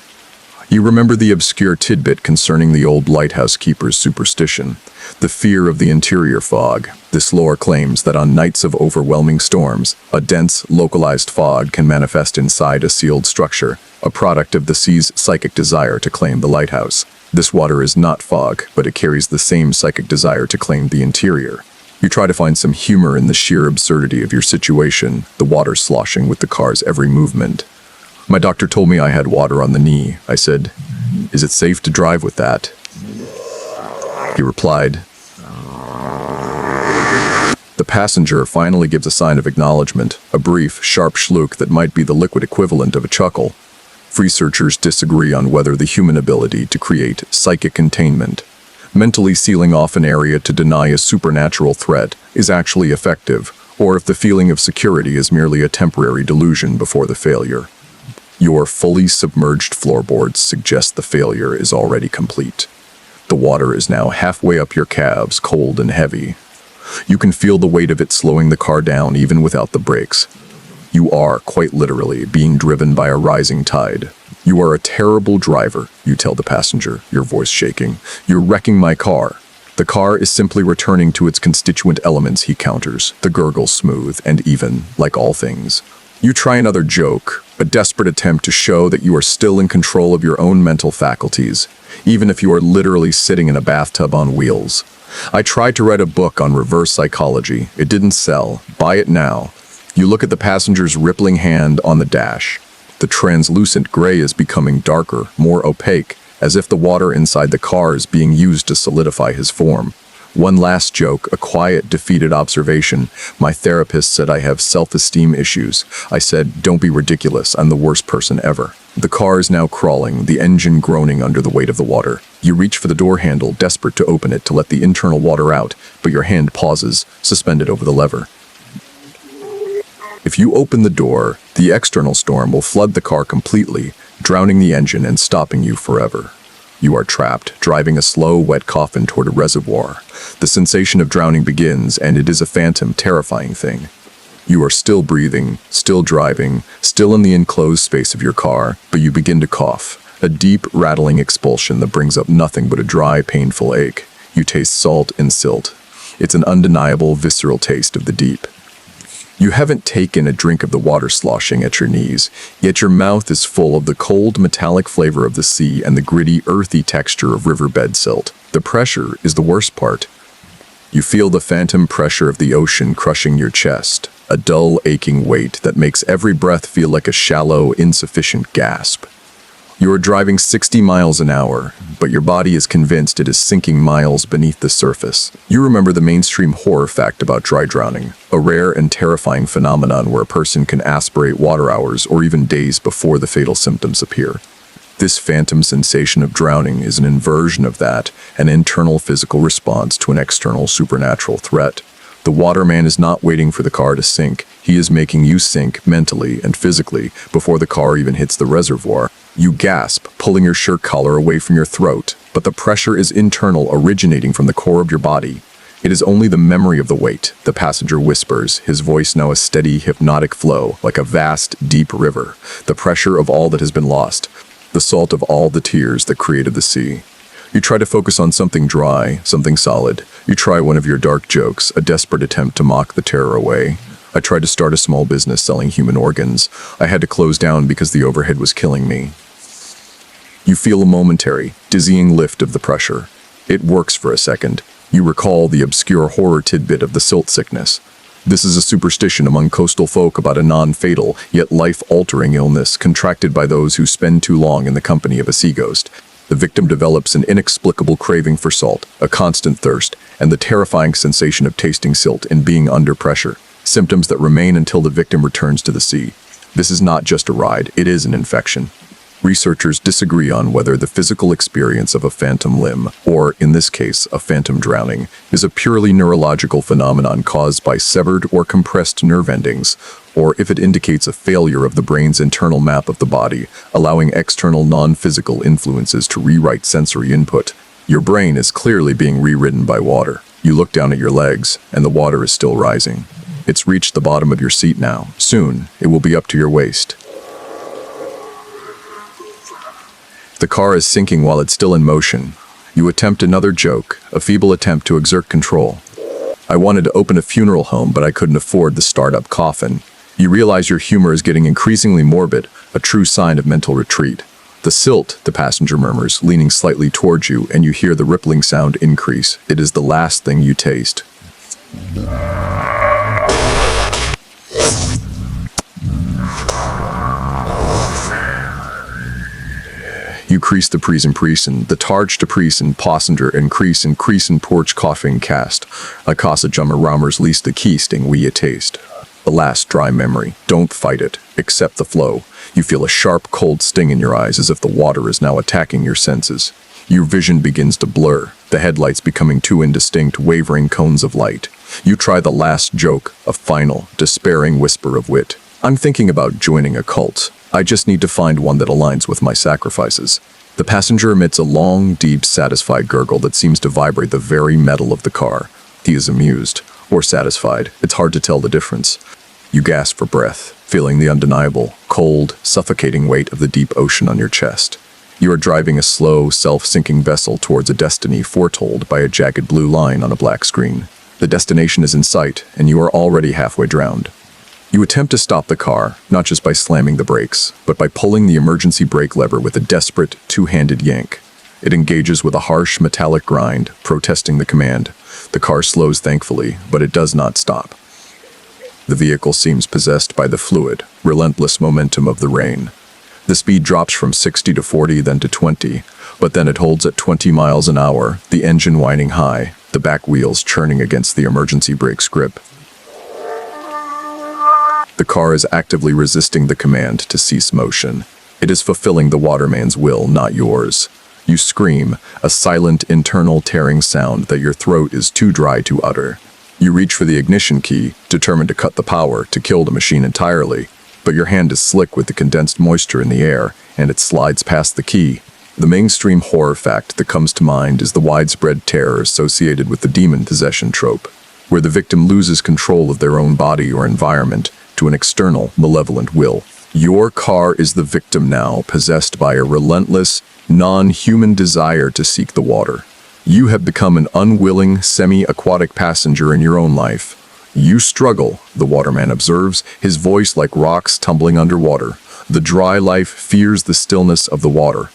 You remember the obscure tidbit concerning the old lighthouse keeper's superstition, the fear of the interior fog. This lore claims that on nights of overwhelming storms, a dense, localized fog can manifest inside a sealed structure, a product of the sea's psychic desire to claim the lighthouse. This water is not fog, but it carries the same psychic desire to claim the interior. You try to find some humor in the sheer absurdity of your situation, the water sloshing with the car's every movement. My doctor told me I had water on the knee. I said, "Is it safe to drive with that?" He replied. The passenger finally gives a sign of acknowledgement, a brief, sharp schluck that might be the liquid equivalent of a chuckle. Researchers disagree on whether the human ability to create psychic containment, mentally sealing off an area to deny a supernatural threat, is actually effective, or if the feeling of security is merely a temporary delusion before the failure. Your fully submerged floorboards suggest the failure is already complete. The water is now halfway up your calves, cold and heavy. You can feel the weight of it slowing the car down even without the brakes. You are, quite literally, being driven by a rising tide. You are a terrible driver, you tell the passenger, your voice shaking. You're wrecking my car. The car is simply returning to its constituent elements, he counters, the gurgle smooth and even, like all things. You try another joke, a desperate attempt to show that you are still in control of your own mental faculties, even if you are literally sitting in a bathtub on wheels. I tried to write a book on reverse psychology. It didn't sell. Buy it now. You look at the passenger's rippling hand on the dash. The translucent gray is becoming darker, more opaque, as if the water inside the car is being used to solidify his form. One last joke, a quiet, defeated observation. My therapist said I have self-esteem issues. I said, "Don't be ridiculous, I'm the worst person ever." The car is now crawling, the engine groaning under the weight of the water. You reach for the door handle, desperate to open it to let the internal water out, but your hand pauses, suspended over the lever. If you open the door, the external storm will flood the car completely, drowning the engine and stopping you forever. You are trapped, driving a slow, wet coffin toward a reservoir. The sensation of drowning begins, and it is a phantom, terrifying thing. You are still breathing, still driving, still in the enclosed space of your car, but you begin to cough, a deep, rattling expulsion that brings up nothing but a dry, painful ache. You taste salt and silt. It's an undeniable, visceral taste of the deep. You haven't taken a drink of the water sloshing at your knees, yet your mouth is full of the cold, metallic flavor of the sea and the gritty, earthy texture of riverbed silt. The pressure is the worst part. You feel the phantom pressure of the ocean crushing your chest, a dull, aching weight that makes every breath feel like a shallow, insufficient gasp. You are driving 60 miles an hour, but your body is convinced it is sinking miles beneath the surface. You remember the mainstream horror fact about dry drowning, a rare and terrifying phenomenon where a person can aspirate water hours or even days before the fatal symptoms appear. This phantom sensation of drowning is an inversion of that, an internal physical response to an external supernatural threat. The waterman is not waiting for the car to sink. He is making you sink mentally and physically before the car even hits the reservoir. You gasp, pulling your shirt collar away from your throat, but the pressure is internal, originating from the core of your body. It is only the memory of the weight, the passenger whispers, his voice now a steady, hypnotic flow, like a vast, deep river. The pressure of all that has been lost, the salt of all the tears that created the sea. You try to focus on something dry, something solid. You try one of your dark jokes, a desperate attempt to mock the terror away. I tried to start a small business selling human organs. I had to close down because the overhead was killing me. You feel a momentary, dizzying lift of the pressure. It works for a second. You recall the obscure horror tidbit of the silt sickness. This is a superstition among coastal folk about a non-fatal, yet life-altering illness contracted by those who spend too long in the company of a sea ghost. The victim develops an inexplicable craving for salt, a constant thirst, and the terrifying sensation of tasting silt and being under pressure, symptoms that remain until the victim returns to the sea. This is not just a ride, it is an infection. Researchers disagree on whether the physical experience of a phantom limb, or in this case, a phantom drowning, is a purely neurological phenomenon caused by severed or compressed nerve endings, or if it indicates a failure of the brain's internal map of the body, allowing external non-physical influences to rewrite sensory input. Your brain is clearly being rewritten by water. You look down at your legs, and the water is still rising. It's reached the bottom of your seat now. Soon, it will be up to your waist. The car is sinking while it's still in motion. You attempt another joke, a feeble attempt to exert control. I wanted to open a funeral home, but I couldn't afford the startup coffin. You realize your humor is getting increasingly morbid, a true sign of mental retreat. The silt, the passenger murmurs, leaning slightly towards you, and you hear the rippling sound increase. It is the last thing you taste. You crease the prisen, the targe to prisen, passenger and crease and porch coughing cast. A casa jummer rammers least the key sting we a taste. The last dry memory. Don't fight it. Accept the flow. You feel a sharp, cold sting in your eyes as if the water is now attacking your senses. Your vision begins to blur, the headlights becoming two indistinct, wavering cones of light. You try the last joke, a final, despairing whisper of wit. I'm thinking about joining a cult. I just need to find one that aligns with my sacrifices. The passenger emits a long, deep, satisfied gurgle that seems to vibrate the very metal of the car. He is amused, or satisfied. It's hard to tell the difference. You gasp for breath, feeling the undeniable, cold, suffocating weight of the deep ocean on your chest. You are driving a slow, self-sinking vessel towards a destiny foretold by a jagged blue line on a black screen. The destination is in sight, and you are already halfway drowned. You attempt to stop the car, not just by slamming the brakes, but by pulling the emergency brake lever with a desperate, two-handed yank. It engages with a harsh, metallic grind, protesting the command. The car slows thankfully, but it does not stop. The vehicle seems possessed by the fluid, relentless momentum of the rain. The speed drops from 60 to 40, then to 20, but then it holds at 20 miles an hour, the engine whining high, the back wheels churning against the emergency brake's grip. The car is actively resisting the command to cease motion. It is fulfilling the waterman's will, not yours. You scream, a silent, internal tearing sound that your throat is too dry to utter. You reach for the ignition key, determined to cut the power, to kill the machine entirely. But your hand is slick with the condensed moisture in the air, and it slides past the key. The mainstream horror fact that comes to mind is the widespread terror associated with the demon possession trope, where the victim loses control of their own body or environment to an external, malevolent will. Your car is the victim now, possessed by a relentless, non-human desire to seek the water. You have become an unwilling, semi-aquatic passenger in your own life. You struggle, the waterman observes, his voice like rocks tumbling underwater. The dry life fears the stillness of the water.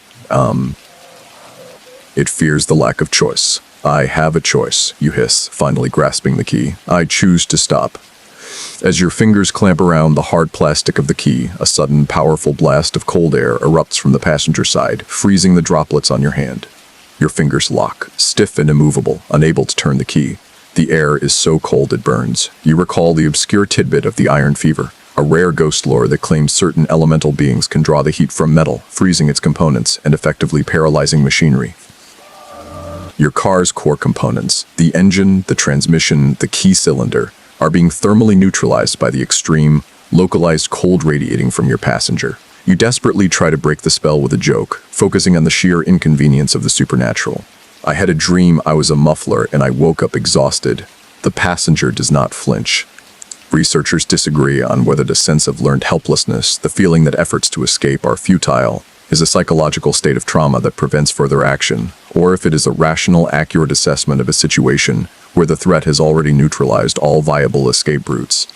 It fears the lack of choice. I have a choice, you hiss, finally grasping the key. I choose to stop. As your fingers clamp around the hard plastic of the key, a sudden, powerful blast of cold air erupts from the passenger side, freezing the droplets on your hand. Your fingers lock, stiff and immovable, unable to turn the key. The air is so cold it burns. You recall the obscure tidbit of the iron fever, a rare ghost lore that claims certain elemental beings can draw the heat from metal, freezing its components and effectively paralyzing machinery. Your car's core components, the engine, the transmission, the key cylinder, are being thermally neutralized by the extreme, localized cold radiating from your passenger. You desperately try to break the spell with a joke, focusing on the sheer inconvenience of the supernatural. I had a dream I was a muffler and I woke up exhausted. The passenger does not flinch. Researchers disagree on whether the sense of learned helplessness, the feeling that efforts to escape are futile, is a psychological state of trauma that prevents further action, or if it is a rational, accurate assessment of a situation where the threat has already neutralized all viable escape routes.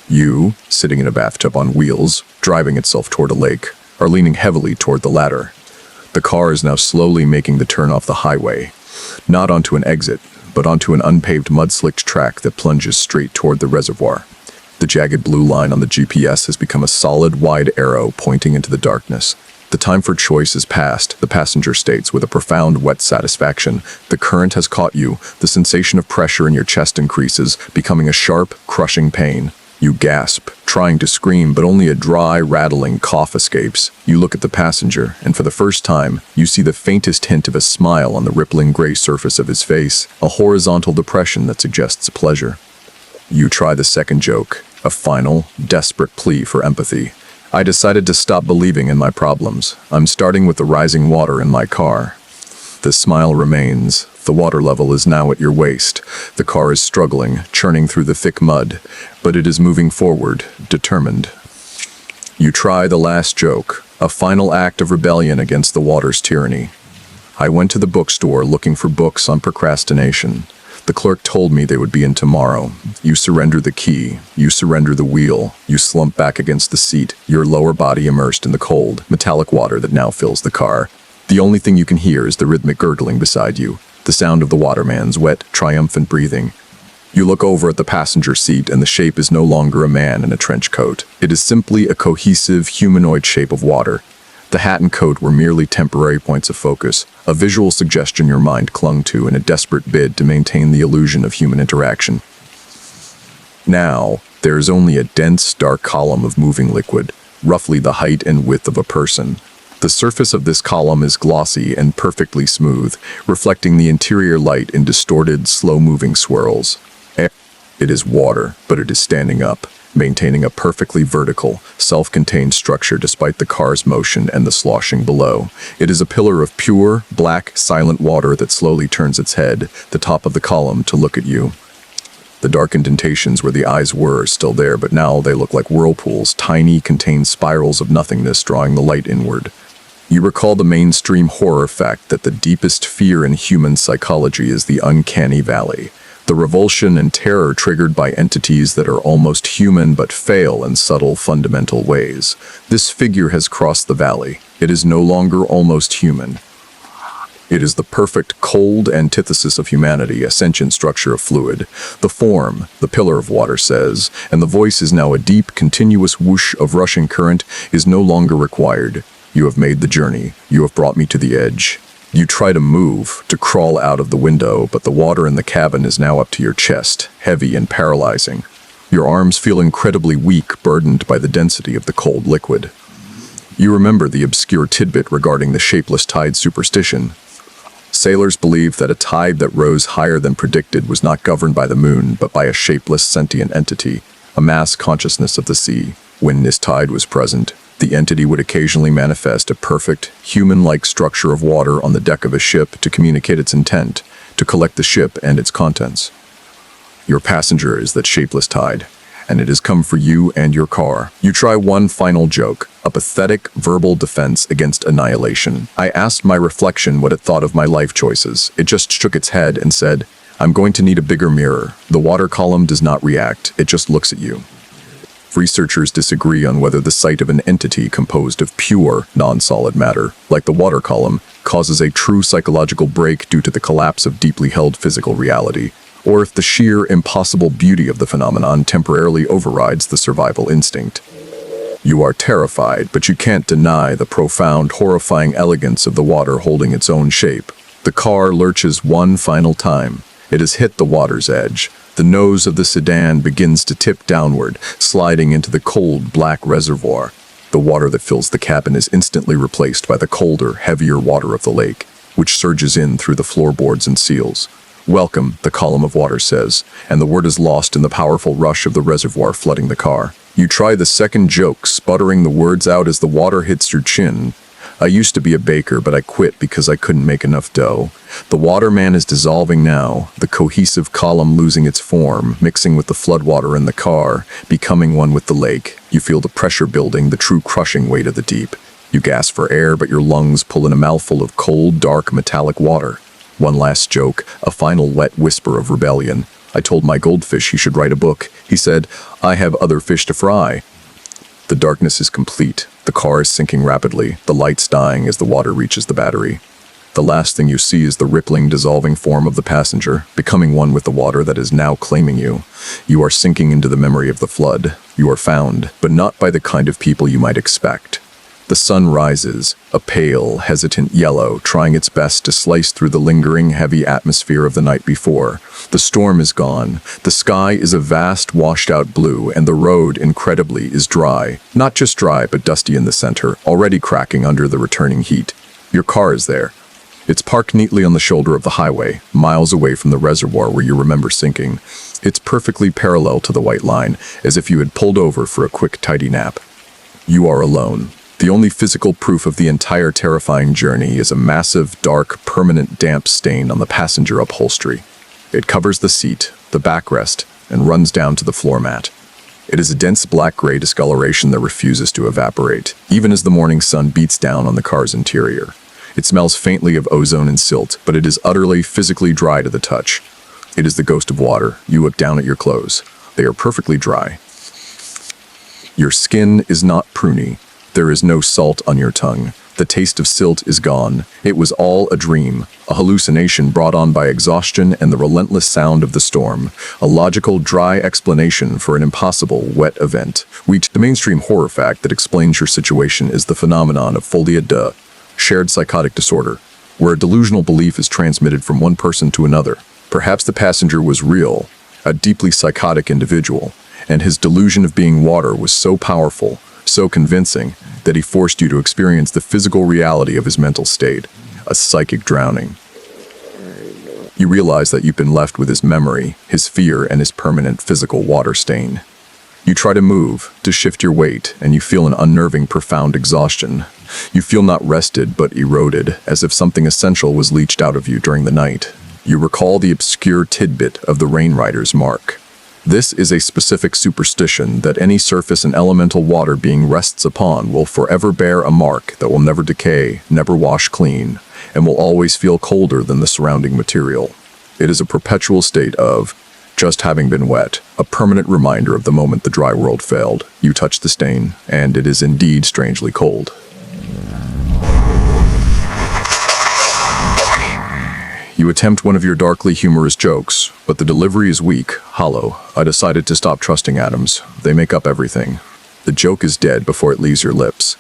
You, sitting in a bathtub on wheels, driving itself toward a lake, are leaning heavily toward the latter. The car is now slowly making the turn off the highway, not onto an exit, but onto an unpaved mud-slicked track that plunges straight toward the reservoir. The jagged blue line on the GPS has become a solid, wide arrow pointing into the darkness. The time for choice is past, the passenger states with a profound, wet satisfaction. The current has caught you. The sensation of pressure in your chest increases, becoming a sharp, crushing pain. You gasp, trying to scream, but only a dry, rattling cough escapes. You look at the passenger, and for the first time, you see the faintest hint of a smile on the rippling gray surface of his face, a horizontal depression that suggests pleasure. You try the second joke, a final, desperate plea for empathy. I decided to stop believing in my problems. I'm starting with the rising water in my car. The smile remains. The water level is now at your waist. The car is struggling, churning through the thick mud, but it is moving forward, determined. You try the last joke, a final act of rebellion against the water's tyranny. I went to the bookstore looking for books on procrastination. The clerk told me they would be in tomorrow. You surrender the key. You surrender the wheel. You slump back against the seat, your lower body immersed in the cold, metallic water that now fills the car. The only thing you can hear is the rhythmic gurgling beside you, the sound of the waterman's wet, triumphant breathing. You look over at the passenger seat, and the shape is no longer a man in a trench coat. It is simply a cohesive, humanoid shape of water. The hat and coat were merely temporary points of focus, a visual suggestion your mind clung to in a desperate bid to maintain the illusion of human interaction. Now, there is only a dense, dark column of moving liquid, roughly the height and width of a person. The surface of this column is glossy and perfectly smooth, reflecting the interior light in distorted, slow-moving swirls. It is water, but it is standing up, maintaining a perfectly vertical, self-contained structure despite the car's motion and the sloshing below. It is a pillar of pure, black, silent water that slowly turns its head, the top of the column, to look at you. The dark indentations where the eyes were are still there, but now they look like whirlpools, tiny, contained spirals of nothingness drawing the light inward. You recall the mainstream horror fact that the deepest fear in human psychology is the uncanny valley, the revulsion and terror triggered by entities that are almost human but fail in subtle, fundamental ways. This figure has crossed the valley. It is no longer almost human. It is the perfect, cold antithesis of humanity, a sentient structure of fluid. The form, the pillar of water says, and the voice is now a deep, continuous whoosh of rushing current, is no longer required. You have made the journey. You have brought me to the edge. You try to move, to crawl out of the window, but the water in the cabin is now up to your chest, heavy and paralyzing. Your arms feel incredibly weak, burdened by the density of the cold liquid. You remember the obscure tidbit regarding the shapeless tide superstition. Sailors believed that a tide that rose higher than predicted was not governed by the moon, but by a shapeless sentient entity, a mass consciousness of the sea. When this tide was present, the entity would occasionally manifest a perfect, human-like structure of water on the deck of a ship to communicate its intent, to collect the ship and its contents. Your passenger is that shapeless tide, and it has come for you and your car. You try one final joke, a pathetic verbal defense against annihilation. I asked my reflection what it thought of my life choices. It just shook its head and said, "I'm going to need a bigger mirror. The water column does not react, it just looks at you." Researchers disagree on whether the sight of an entity composed of pure, non-solid matter, like the water column, causes a true psychological break due to the collapse of deeply held physical reality, or if the sheer, impossible beauty of the phenomenon temporarily overrides the survival instinct. You are terrified, but you can't deny the profound, horrifying elegance of the water holding its own shape. The car lurches one final time. It has hit the water's edge. The nose of the sedan begins to tip downward, sliding into the cold, black reservoir. The water that fills the cabin is instantly replaced by the colder, heavier water of the lake, which surges in through the floorboards and seals. "Welcome," the column of water says, and the word is lost in the powerful rush of the reservoir flooding the car. You try the second joke, sputtering the words out as the water hits your chin. "I used to be a baker, but I quit because I couldn't make enough dough." The waterman is dissolving now, the cohesive column losing its form, mixing with the floodwater in the car, becoming one with the lake. You feel the pressure building, the true crushing weight of the deep. You gasp for air, but your lungs pull in a mouthful of cold, dark, metallic water. One last joke, a final wet whisper of rebellion. "I told my goldfish he should write a book. He said, 'I have other fish to fry.'" The darkness is complete. The car is sinking rapidly, the lights dying as the water reaches the battery. The last thing you see is the rippling, dissolving form of the passenger, becoming one with the water that is now claiming you. You are sinking into the memory of the flood. You are found, but not by the kind of people you might expect. The sun rises, a pale, hesitant yellow, trying its best to slice through the lingering, heavy atmosphere of the night before. The storm is gone. The sky is a vast, washed-out blue, and the road, incredibly, is dry. Not just dry, but dusty in the center, already cracking under the returning heat. Your car is there. It's parked neatly on the shoulder of the highway, miles away from the reservoir where you remember sinking. It's perfectly parallel to the white line, as if you had pulled over for a quick, tidy nap. You are alone. The only physical proof of the entire terrifying journey is a massive, dark, permanent damp stain on the passenger upholstery. It covers the seat, the backrest, and runs down to the floor mat. It is a dense black-gray discoloration that refuses to evaporate, even as the morning sun beats down on the car's interior. It smells faintly of ozone and silt, but it is utterly, physically dry to the touch. It is the ghost of water. You look down at your clothes. They are perfectly dry. Your skin is not pruny. There is no salt on your tongue. The taste of silt is gone. It was all a dream, a hallucination brought on by exhaustion and the relentless sound of the storm, a logical, dry explanation for an impossible, wet event. The mainstream horror fact that explains your situation is the phenomenon of folie à deux, shared psychotic disorder, where a delusional belief is transmitted from one person to another. Perhaps the passenger was real, a deeply psychotic individual, and his delusion of being water was so powerful, so convincing, that he forced you to experience the physical reality of his mental state, a psychic drowning. You realize that you've been left with his memory, his fear, and his permanent physical water stain. You try to move, to shift your weight, and you feel an unnerving, profound exhaustion. You feel not rested, but eroded, as if something essential was leached out of you during the night. You recall the obscure tidbit of the rainrider's mark. This is a specific superstition that any surface and elemental water being rests upon will forever bear a mark that will never decay, never wash clean, and will always feel colder than the surrounding material. It is a perpetual state of just having been wet, a permanent reminder of the moment the dry world failed. You touch the stain, and it is indeed strangely cold. You attempt one of your darkly humorous jokes, but the delivery is weak, hollow. I decided to stop trusting atoms. They make up everything. The joke is dead before it leaves your lips.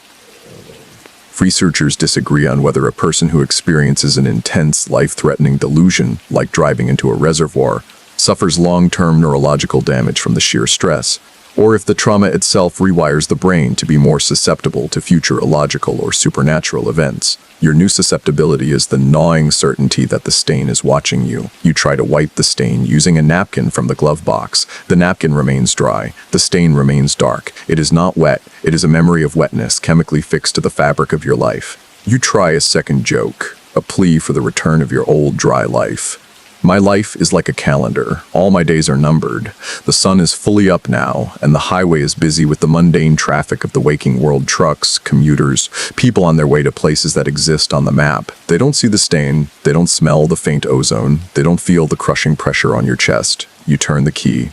Researchers disagree on whether a person who experiences an intense, life-threatening delusion, like driving into a reservoir, suffers long-term neurological damage from the sheer stress, or if the trauma itself rewires the brain to be more susceptible to future illogical or supernatural events. Your new susceptibility is the gnawing certainty that the stain is watching you. You try to wipe the stain using a napkin from the glove box. The napkin remains dry. The stain remains dark. It is not wet. It is a memory of wetness chemically fixed to the fabric of your life. You try a second joke, a plea for the return of your old dry life. My life is like a calendar. All my days are numbered. The sun is fully up now, and the highway is busy with the mundane traffic of the waking world, trucks, commuters, people on their way to places that exist on the map. They don't see the stain. They don't smell the faint ozone. They don't feel the crushing pressure on your chest. You turn the key.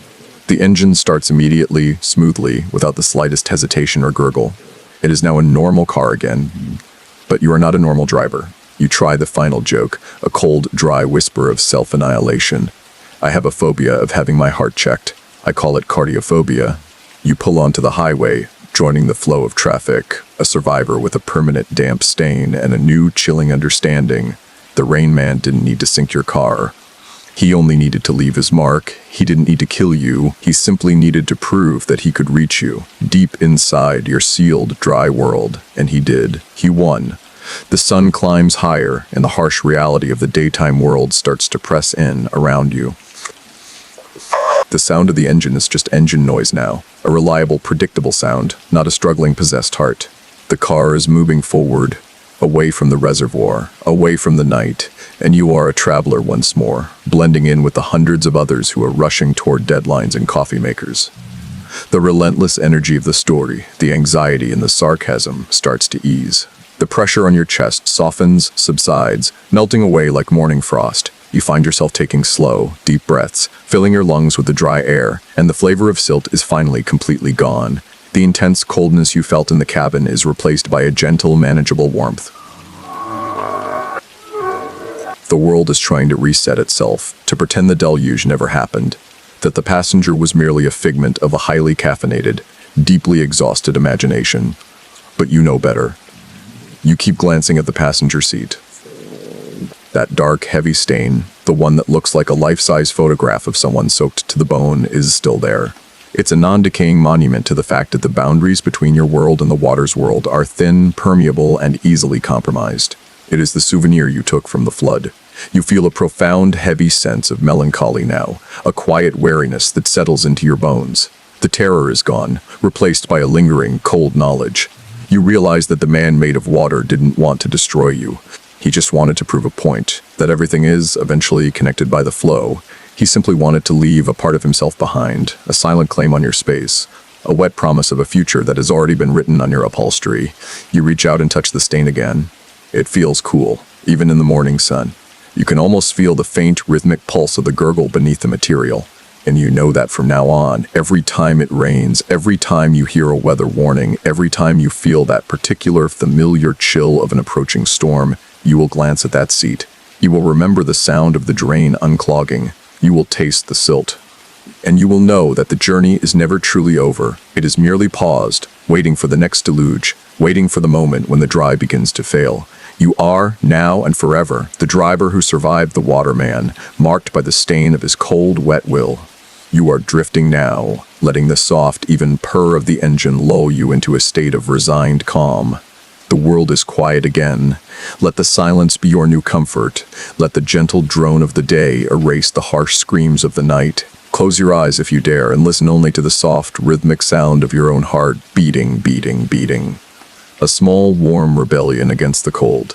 The engine starts immediately, smoothly, without the slightest hesitation or gurgle. It is now a normal car again, but you are not a normal driver. You try the final joke, a cold, dry whisper of self-annihilation. I have a phobia of having my heart checked. I call it cardiophobia. You pull onto the highway, joining the flow of traffic, a survivor with a permanent damp stain and a new, chilling understanding. The Rain Man didn't need to sink your car. He only needed to leave his mark. He didn't need to kill you. He simply needed to prove that he could reach you, deep inside your sealed, dry world. And he did. He won. The sun climbs higher, and the harsh reality of the daytime world starts to press in around you. The sound of the engine is just engine noise now, a reliable, predictable sound, not a struggling, possessed heart. The car is moving forward, away from the reservoir, away from the night, and you are a traveler once more, blending in with the hundreds of others who are rushing toward deadlines and coffee makers. The relentless energy of the story, the anxiety and the sarcasm starts to ease. The pressure on your chest softens, subsides, melting away like morning frost. You find yourself taking slow, deep breaths, filling your lungs with the dry air, and the flavor of silt is finally completely gone. The intense coldness you felt in the cabin is replaced by a gentle, manageable warmth. The world is trying to reset itself, to pretend the deluge never happened, that the passenger was merely a figment of a highly caffeinated, deeply exhausted imagination. But you know better. You keep glancing at the passenger seat. That dark, heavy stain, the one that looks like a life-size photograph of someone soaked to the bone, is still there. It's a non-decaying monument to the fact that the boundaries between your world and the water's world are thin, permeable, and easily compromised. It is the souvenir you took from the flood. You feel a profound, heavy sense of melancholy now, a quiet wariness that settles into your bones. The terror is gone, replaced by a lingering, cold knowledge. You realize that the man made of water didn't want to destroy you. He just wanted to prove a point, that everything is eventually connected by the flow. He simply wanted to leave a part of himself behind, a silent claim on your space, a wet promise of a future that has already been written on your upholstery. You reach out and touch the stain again. It feels cool, even in the morning sun. You can almost feel the faint, rhythmic pulse of the gurgle beneath the material. And you know that from now on, every time it rains, every time you hear a weather warning, every time you feel that particular familiar chill of an approaching storm, you will glance at that seat. You will remember the sound of the drain unclogging. You will taste the silt. And you will know that the journey is never truly over. It is merely paused, waiting for the next deluge, waiting for the moment when the dry begins to fail. You are, now and forever, the driver who survived the waterman, marked by the stain of his cold, wet will. You are drifting now, letting the soft, even purr of the engine lull you into a state of resigned calm. The world is quiet again. Let the silence be your new comfort. Let the gentle drone of the day erase the harsh screams of the night. Close your eyes if you dare and listen only to the soft, rhythmic sound of your own heart beating, beating, beating. A small, warm rebellion against the cold.